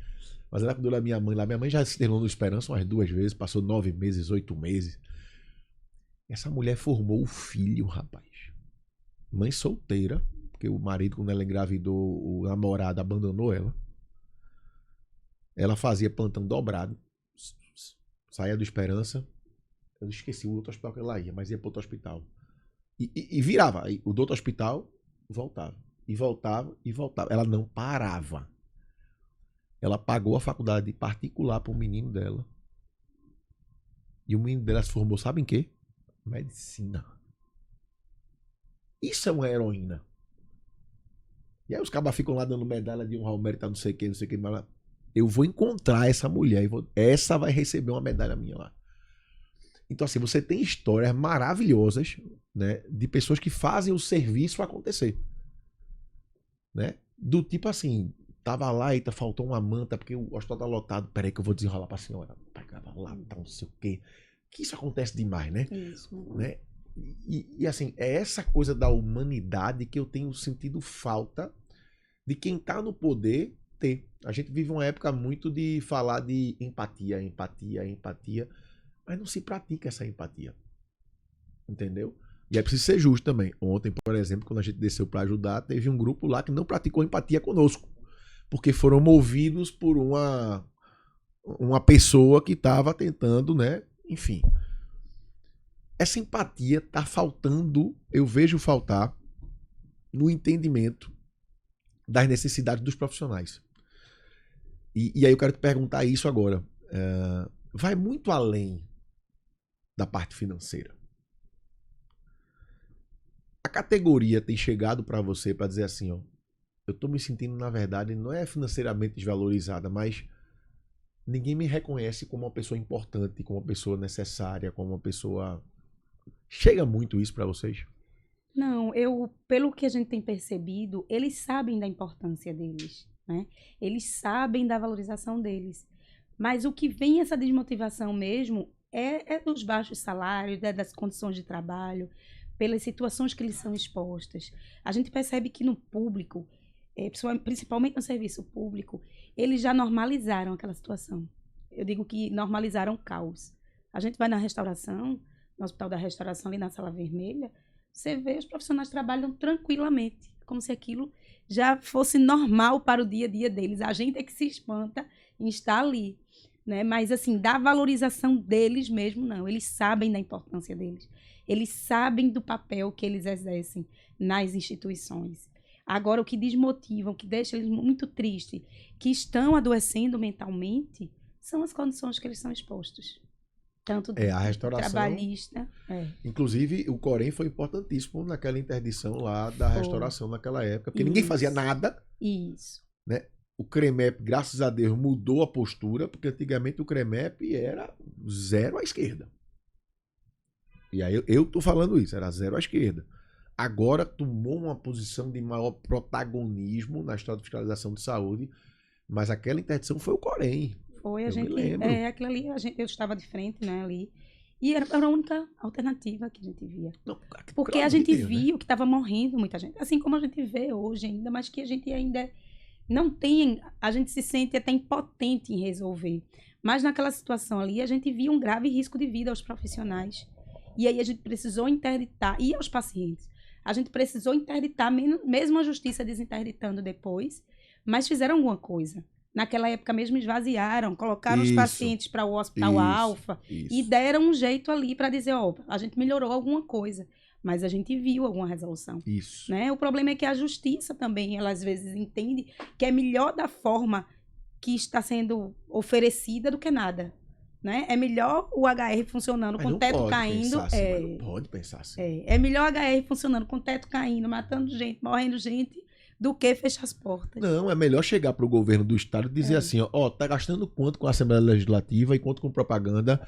Mas ela cuidou da minha mãe lá. Minha mãe já se internou no Esperança umas 2 vezes, passou 9 meses, 8 meses. Essa mulher formou o filho, rapaz. Mãe solteira, porque o marido, quando ela engravidou, o namorado abandonou ela. Ela fazia plantão dobrado. Saía do Esperança. Eu esqueci o outro hospital que ela ia, mas ia para outro hospital. E virava. O do outro hospital voltava. E voltava, e voltava. Ela não parava. Ela pagou a faculdade particular para o menino dela. E o menino dela se formou, sabe em quê? Medicina. Isso é uma heroína. E aí os cabas ficam lá dando medalha de honra ao mérito, não sei o que, não sei o que. Mas eu vou encontrar essa mulher. Essa vai receber uma medalha minha lá. Então, assim, você tem histórias maravilhosas, né, de pessoas que fazem o serviço acontecer. Né? Do tipo assim... Tava lá e faltou uma manta porque o hospital tá lotado. Peraí que eu vou desenrolar pra senhora. Pegava lá, não sei o quê. Que isso acontece demais, né? Isso. Né? E assim, é essa coisa da humanidade que eu tenho sentido falta de quem tá no poder ter. A gente vive uma época muito de falar de empatia, mas não se pratica essa empatia. Entendeu? E é preciso ser justo também. Ontem, por exemplo, quando a gente desceu pra ajudar, teve um grupo lá que não praticou empatia conosco. Porque foram movidos por uma pessoa que estava tentando, né? Enfim. Essa empatia está faltando, eu vejo faltar, no entendimento das necessidades dos profissionais. E aí eu quero te perguntar isso agora. vai muito além da parte financeira. A categoria tem chegado para você para dizer assim, ó, eu tô me sentindo, na verdade, não é financeiramente desvalorizada, mas ninguém me reconhece como uma pessoa importante, como uma pessoa necessária, como uma pessoa... Chega muito isso para vocês? Não, pelo que a gente tem percebido, eles sabem da importância deles, né? Eles sabem da valorização deles. Mas o que vem essa desmotivação mesmo é dos baixos salários, das condições de trabalho, pelas situações que eles são expostas. A gente percebe que no público, principalmente no serviço público, eles já normalizaram aquela situação. Eu digo que normalizaram o caos. A gente vai na restauração, no Hospital da Restauração, ali na Sala Vermelha, você vê os profissionais trabalham tranquilamente, como se aquilo já fosse normal para o dia a dia deles. A gente é que se espanta em estar ali, né? Mas, assim, da valorização deles mesmo, não. Eles sabem da importância deles. Eles sabem do papel que eles exercem nas instituições. Agora, o que desmotiva, o que deixa eles muito tristes, que estão adoecendo mentalmente, são as condições que eles são expostos. Tanto a restauração, trabalhista. Inclusive, o Corém foi importantíssimo naquela interdição lá da restauração naquela época, porque ninguém fazia nada. Isso. Né? O CREMEP, graças a Deus, mudou a postura, porque antigamente o CREMEP era zero à esquerda. E aí eu tô falando isso, era zero à esquerda. Agora tomou uma posição de maior protagonismo na história de fiscalização de saúde, mas aquela interdição foi o Corém. Foi, me lembro. Aquilo ali, eu estava de frente, né, ali. E era a única alternativa que a gente via. Não, porque a gente via, né, que estava morrendo muita gente. Assim como a gente vê hoje ainda, mas que a gente ainda não tem... A gente se sente até impotente em resolver. Mas naquela situação ali, a gente via um grave risco de vida aos profissionais. E aí a gente precisou interditar, e aos pacientes. A gente precisou interditar, mesmo a justiça desinterditando depois, mas fizeram alguma coisa. Naquela época mesmo esvaziaram, colocaram os pacientes para o Hospital Alfa e deram um jeito ali para dizer, ó, a gente melhorou alguma coisa, mas a gente viu alguma resolução. Isso. Né? O problema é que a justiça também, ela às vezes entende que é melhor da forma que está sendo oferecida do que nada. Né? É melhor o HR funcionando com o teto caindo. Não pode pensar assim. É melhor o HR funcionando com o teto caindo, matando gente, morrendo gente, do que fechar as portas. Não, é melhor chegar para o governo do estado e dizer assim, ó, tá gastando quanto com a Assembleia Legislativa e quanto com propaganda,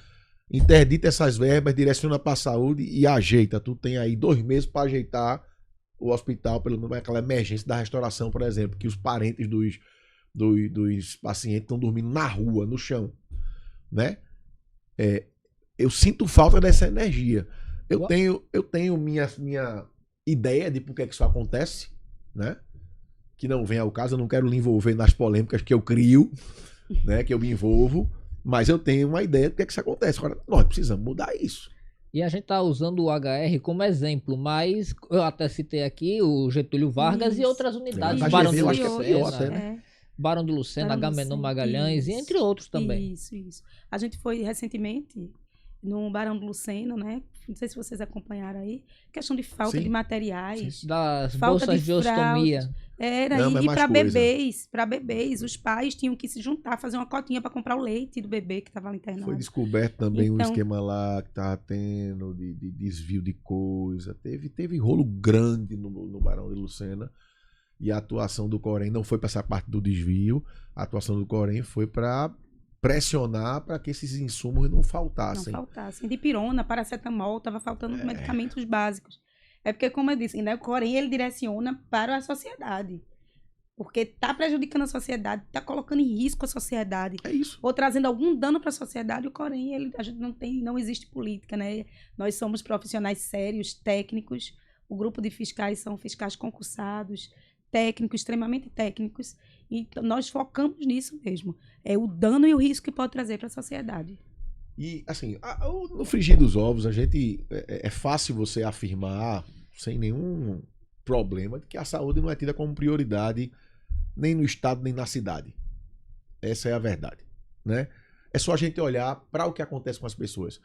interdita essas verbas, direciona para a saúde e ajeita. Tu tem aí 2 meses para ajeitar o hospital, pelo menos aquela emergência da restauração, por exemplo, que os parentes dos pacientes estão dormindo na rua, no chão, né? Eu sinto falta dessa energia. Eu tenho minha ideia de por que isso acontece, né? Que não vem ao caso, eu não quero lhe envolver nas polêmicas que eu crio, né, que eu me envolvo, mas eu tenho uma ideia do que isso acontece. Agora, nós precisamos mudar isso. E a gente está usando o HR como exemplo, mas eu até citei aqui o Getúlio Vargas e outras unidades. Barão de Lucena, Barão de Lucena, Agamenon Magalhães e entre outros também. Isso. A gente foi recentemente no Barão de Lucena, né? Não sei se vocês acompanharam aí. Questão de falta de materiais. Das bolsas de ostomia. E para bebês. Os pais tinham que se juntar, fazer uma cotinha para comprar o leite do bebê que estava lá internado. Foi descoberto também um esquema lá que estava tendo de desvio de coisa. Teve rolo grande no Barão de Lucena. E a atuação do Corém não foi para essa parte do desvio. A atuação do Corém foi para pressionar para que esses insumos não faltassem. Dipirona, paracetamol, estava faltando medicamentos básicos. É porque, como eu disse, né, o Corém ele direciona para a sociedade. Porque está prejudicando a sociedade, está colocando em risco a sociedade. É isso. Ou trazendo algum dano para a sociedade. O Corém, a gente não existe política, né? Nós somos profissionais sérios, técnicos. O grupo de fiscais são fiscais concursados, técnicos, extremamente técnicos. E nós focamos nisso mesmo. É o dano e o risco que pode trazer para a sociedade. E, assim, no frigir dos ovos, a gente é fácil você afirmar, sem nenhum problema, de que a saúde não é tida como prioridade nem no estado, nem na cidade. Essa é a verdade, né? É só a gente olhar para o que acontece com as pessoas.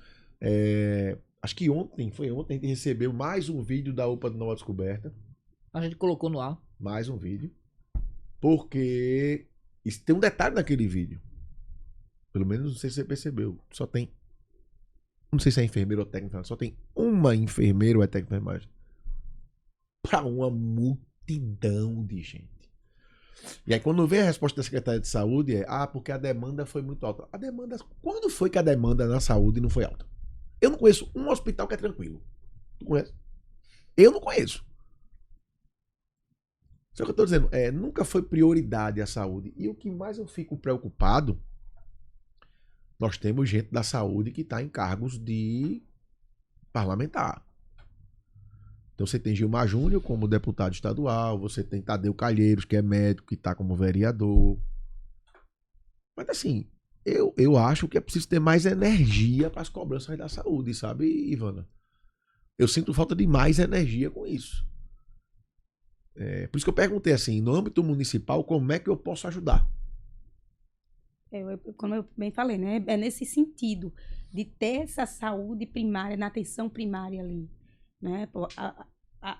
Acho que ontem a gente recebeu mais um vídeo da UPA de Nova Descoberta. A gente colocou no ar. Mais um vídeo. Porque tem um detalhe naquele vídeo. Pelo menos, não sei se você percebeu. Só tem. Não sei se é enfermeiro ou técnico. Só tem uma enfermeira ou é técnico de enfermagem. Para uma multidão de gente. E aí, quando vem a resposta da Secretaria de Saúde, porque a demanda foi muito alta. A demanda. Quando foi que a demanda na saúde não foi alta? Eu não conheço um hospital que é tranquilo. Tu conhece? Eu não conheço. Só que eu tô dizendo, nunca foi prioridade a saúde. E o que mais eu fico preocupado, nós temos gente da saúde que está em cargos de parlamentar. Então você tem Gilmar Júnior como deputado estadual, você tem Tadeu Calheiros, que é médico, que está como vereador. Mas assim, eu acho que é preciso ter mais energia para as cobranças da saúde, sabe, Ivana? Eu sinto falta de mais energia com isso. Por isso que eu perguntei assim, no âmbito municipal, como é que eu posso ajudar? Como eu bem falei, né? É nesse sentido de ter essa saúde primária, na atenção primária ali, né?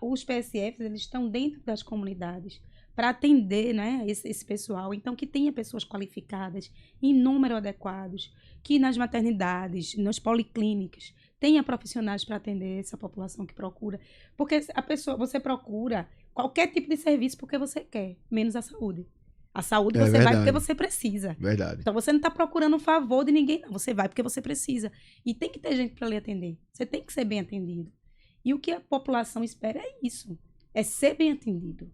Os PSFs, eles estão dentro das comunidades para atender, né, esse pessoal. Então, que tenha pessoas qualificadas em número adequados, que nas maternidades, nas policlínicas, tenha profissionais para atender essa população que procura. Porque você procura qualquer tipo de serviço porque você quer, menos a saúde. A saúde você vai porque você precisa. Verdade. Então você não está procurando um favor de ninguém, não. Você vai porque você precisa. E tem que ter gente para lhe atender. Você tem que ser bem atendido. E o que a população espera é isso. É ser bem atendido.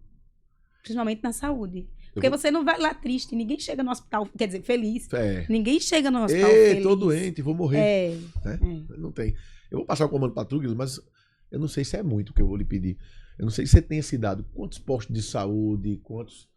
Principalmente na saúde. Porque você não vai lá triste. Ninguém chega no hospital, quer dizer, feliz. Ninguém chega no hospital feliz. Tô doente, vou morrer. Não tem. Eu vou passar o comando para Douglas, mas eu não sei se é muito que eu vou lhe pedir. Eu não sei se você tem esse dado. Quantos postos de saúde, quantos...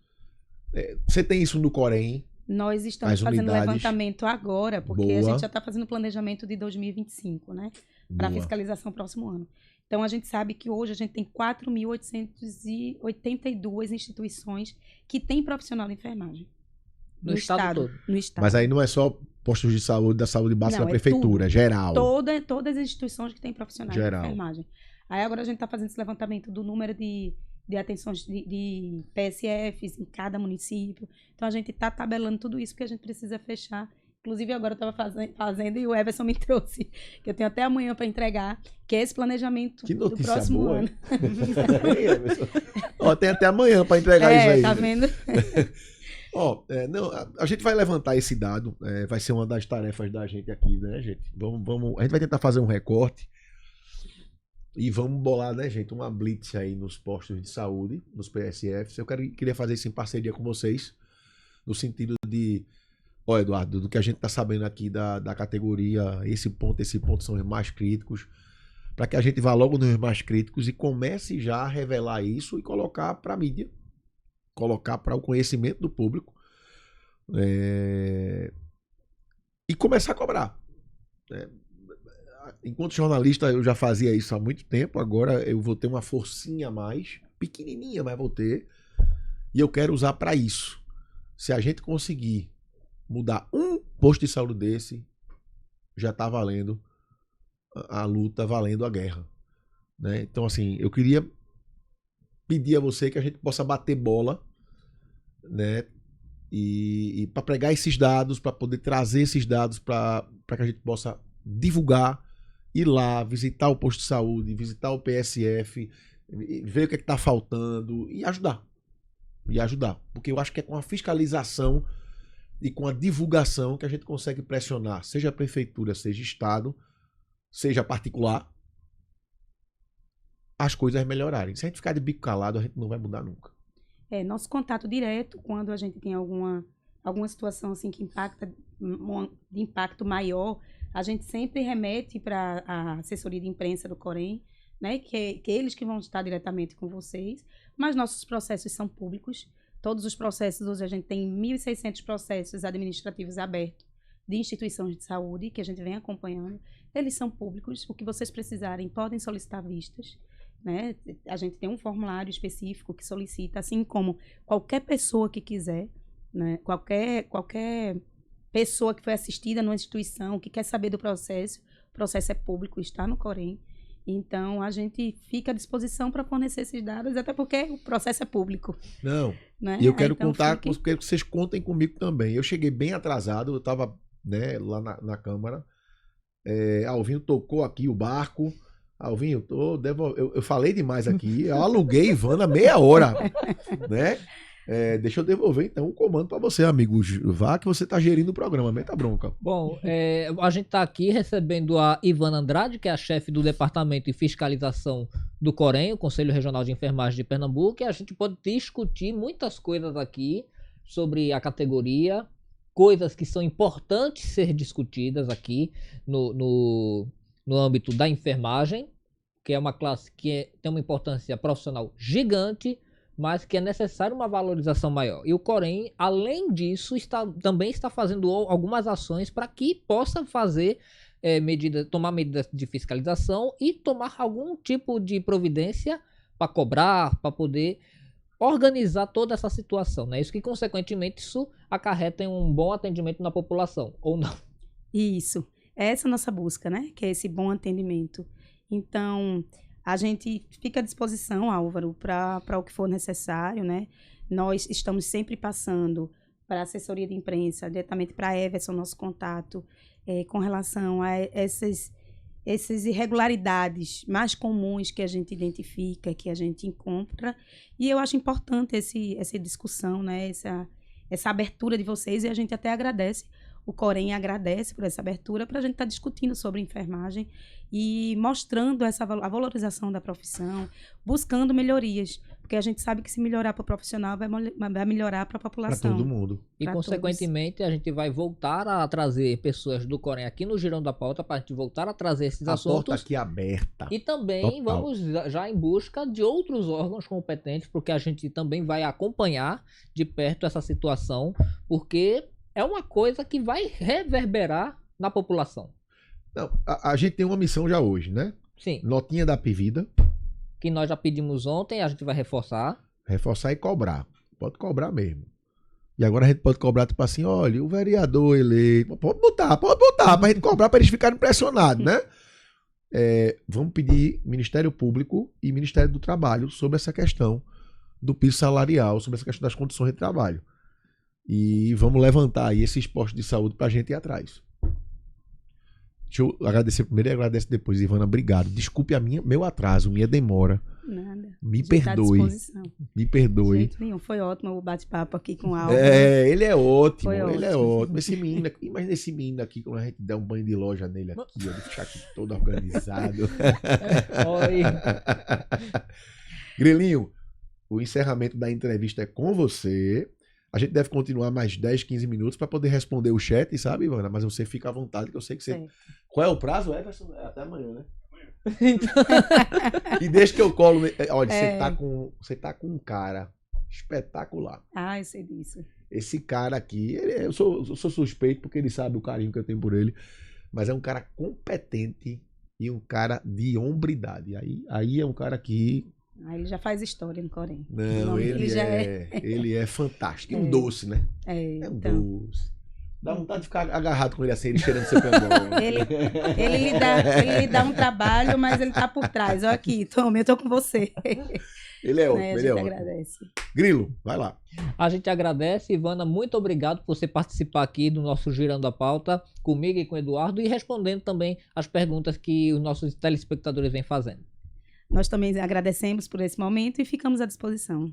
Você tem isso no Corém? Nós estamos fazendo levantamento agora, porque a gente já está fazendo planejamento de 2025, né? Para fiscalização próximo ano. Então, a gente sabe que hoje a gente tem 4.882 instituições que têm profissional de enfermagem. No estado todo. No estado. Mas aí não é só postos de saúde, da saúde básica da prefeitura, é geral. Todas as instituições que têm profissionais de enfermagem. Aí agora a gente está fazendo esse levantamento do número de atenções de PSFs em cada município. Então, a gente está tabelando tudo isso, porque a gente precisa fechar. Inclusive, agora eu estava fazendo e o Everson me trouxe, que eu tenho até amanhã para entregar, que é esse planejamento do próximo boa, ano. Tem até amanhã para entregar isso aí. Tá vendo? A gente vai levantar esse dado, vai ser uma das tarefas da gente aqui, né, gente? A gente vai tentar fazer um recorte e vamos bolar, né, gente, uma blitz aí nos postos de saúde, nos PSFs. Eu queria fazer isso em parceria com vocês, no sentido de... Eduardo, do que a gente está sabendo aqui da categoria, esse ponto são os mais críticos, para que a gente vá logo nos mais críticos e comece já a revelar isso e colocar para a mídia, colocar para o conhecimento do público e começar a cobrar. Enquanto jornalista eu já fazia isso há muito tempo, agora eu vou ter uma forcinha a mais, pequenininha, mas vou ter, e eu quero usar para isso. Se a gente conseguir mudar um posto de saúde desse, já está valendo a luta, valendo a guerra, né? Então, assim, eu queria pedir a você que a gente possa bater bola, né? E para pregar esses dados, para poder trazer esses dados para que a gente possa divulgar, ir lá, visitar o posto de saúde, visitar o PSF, ver o que está faltando e ajudar. Porque eu acho que é com a fiscalização e com a divulgação que a gente consegue pressionar, seja a prefeitura, seja estado, seja particular, as coisas melhorarem. Se a gente ficar de bico calado, a gente não vai mudar nunca. Nosso contato direto, quando a gente tem alguma situação assim que de impacto maior, a gente sempre remete para a assessoria de imprensa do Corém, né, que eles que vão estar diretamente com vocês, mas nossos processos são públicos. Todos os processos, hoje a gente tem 1.600 processos administrativos abertos de instituições de saúde, que a gente vem acompanhando. Eles são públicos, o que vocês precisarem podem solicitar vistas, né? A gente tem um formulário específico que solicita, assim como qualquer pessoa que quiser, né? Qualquer pessoa que foi assistida numa instituição, que quer saber do processo, o processo é público, está no Corém. Então, a gente fica à disposição para fornecer esses dados, até porque o processo é público. Não, né? E eu quero quero que vocês contem comigo também. Eu cheguei bem atrasado, eu estava né, lá na Câmara. Alvinho tocou aqui o barco. Alvinho, eu falei demais aqui. Eu aluguei Ivana meia hora, né? Deixa eu devolver então o comando para você, amigo. Vá que você tá gerindo o programa, meta bronca. Bom, a gente tá aqui recebendo a Ivana Andrade, que é a chefe do Departamento de Fiscalização do Corém, o Conselho Regional de Enfermagem de Pernambuco, e a gente pode discutir muitas coisas aqui sobre a categoria, coisas que são importantes ser discutidas aqui no âmbito da enfermagem, que é uma classe que tem uma importância profissional gigante, mas que é necessário uma valorização maior. E o Corém, além disso, também está fazendo algumas ações para que possa fazer tomar medidas de fiscalização e tomar algum tipo de providência para cobrar, para poder organizar toda essa situação, né? Isso que, consequentemente, isso acarreta em um bom atendimento na população, ou não? Isso. Essa é a nossa busca, né? Que é esse bom atendimento. Então, a gente fica à disposição, Álvaro, para o que for necessário, né? Nós estamos sempre passando para a assessoria de imprensa, diretamente para a Everson, nosso contato, com relação a essas irregularidades mais comuns que a gente identifica, que a gente encontra. E eu acho importante essa discussão, né? Essa abertura de vocês, e a gente até agradece. O Corém agradece por essa abertura para a gente estar discutindo sobre enfermagem e mostrando a valorização da profissão, buscando melhorias, porque a gente sabe que se melhorar para o profissional vai melhorar para a população. Para todo mundo. E, consequentemente, a gente vai voltar a trazer pessoas do Corém aqui no Girão da Pauta, para a gente voltar a trazer esses assuntos. A porta aqui aberta. E também vamos já em busca de outros órgãos competentes, porque a gente também vai acompanhar de perto essa situação, porque é uma coisa que vai reverberar na população. Não, a gente tem uma missão já hoje, né? Sim. Notinha da Pivida. Que nós já pedimos ontem, a gente vai reforçar. Reforçar e cobrar. Pode cobrar mesmo. E agora a gente pode cobrar, tipo assim, olha, o vereador eleito. Pode botar pra gente cobrar, pra eles ficarem impressionados, né? Vamos pedir Ministério Público e Ministério do Trabalho sobre essa questão do piso salarial, sobre essa questão das condições de trabalho. E vamos levantar aí esses postos de saúde pra gente ir atrás. Deixa eu agradecer primeiro e agradeço depois. Ivana, obrigado. Desculpe meu atraso, minha demora. Nada. Me perdoe. Me perdoe. De jeito nenhum. Foi ótimo o bate-papo aqui com o Álvaro. Ele é ótimo. Foi ele ótimo. é ótimo. Esse menino aqui, imagina esse menino aqui, quando a gente der um banho de loja nele aqui, ó, ele ficar aqui todo organizado. Oi. Grilinho, o encerramento da entrevista é com você. A gente deve continuar mais 10, 15 minutos para poder responder o chat, sabe, Ivana? Mas você fica à vontade, que eu sei que você... É. Qual é o prazo, Everson? Até amanhã, né? E desde que eu colo... Olha, você tá com um cara espetacular. Ah, eu sei disso. Esse cara aqui, eu sou suspeito porque ele sabe o carinho que eu tenho por ele, mas é um cara competente e um cara de hombridade. Aí é um cara que... Ele já faz história no Corém. Não, ele é fantástico. E um doce, né? É um então... doce. Dá vontade de ficar agarrado com ele assim, ele cheirando seu cambão. ele lhe dá um trabalho, mas ele tá por trás. Olha aqui, tome, eu tô com você. Ele é ótimo, A ele gente é ótimo. agradece. Grilo, vai lá. A gente agradece, Ivana, muito obrigado por você participar aqui do nosso Girando a Pauta, comigo e com o Eduardo, e respondendo também as perguntas que os nossos telespectadores vêm fazendo. Nós também agradecemos por esse momento e ficamos à disposição.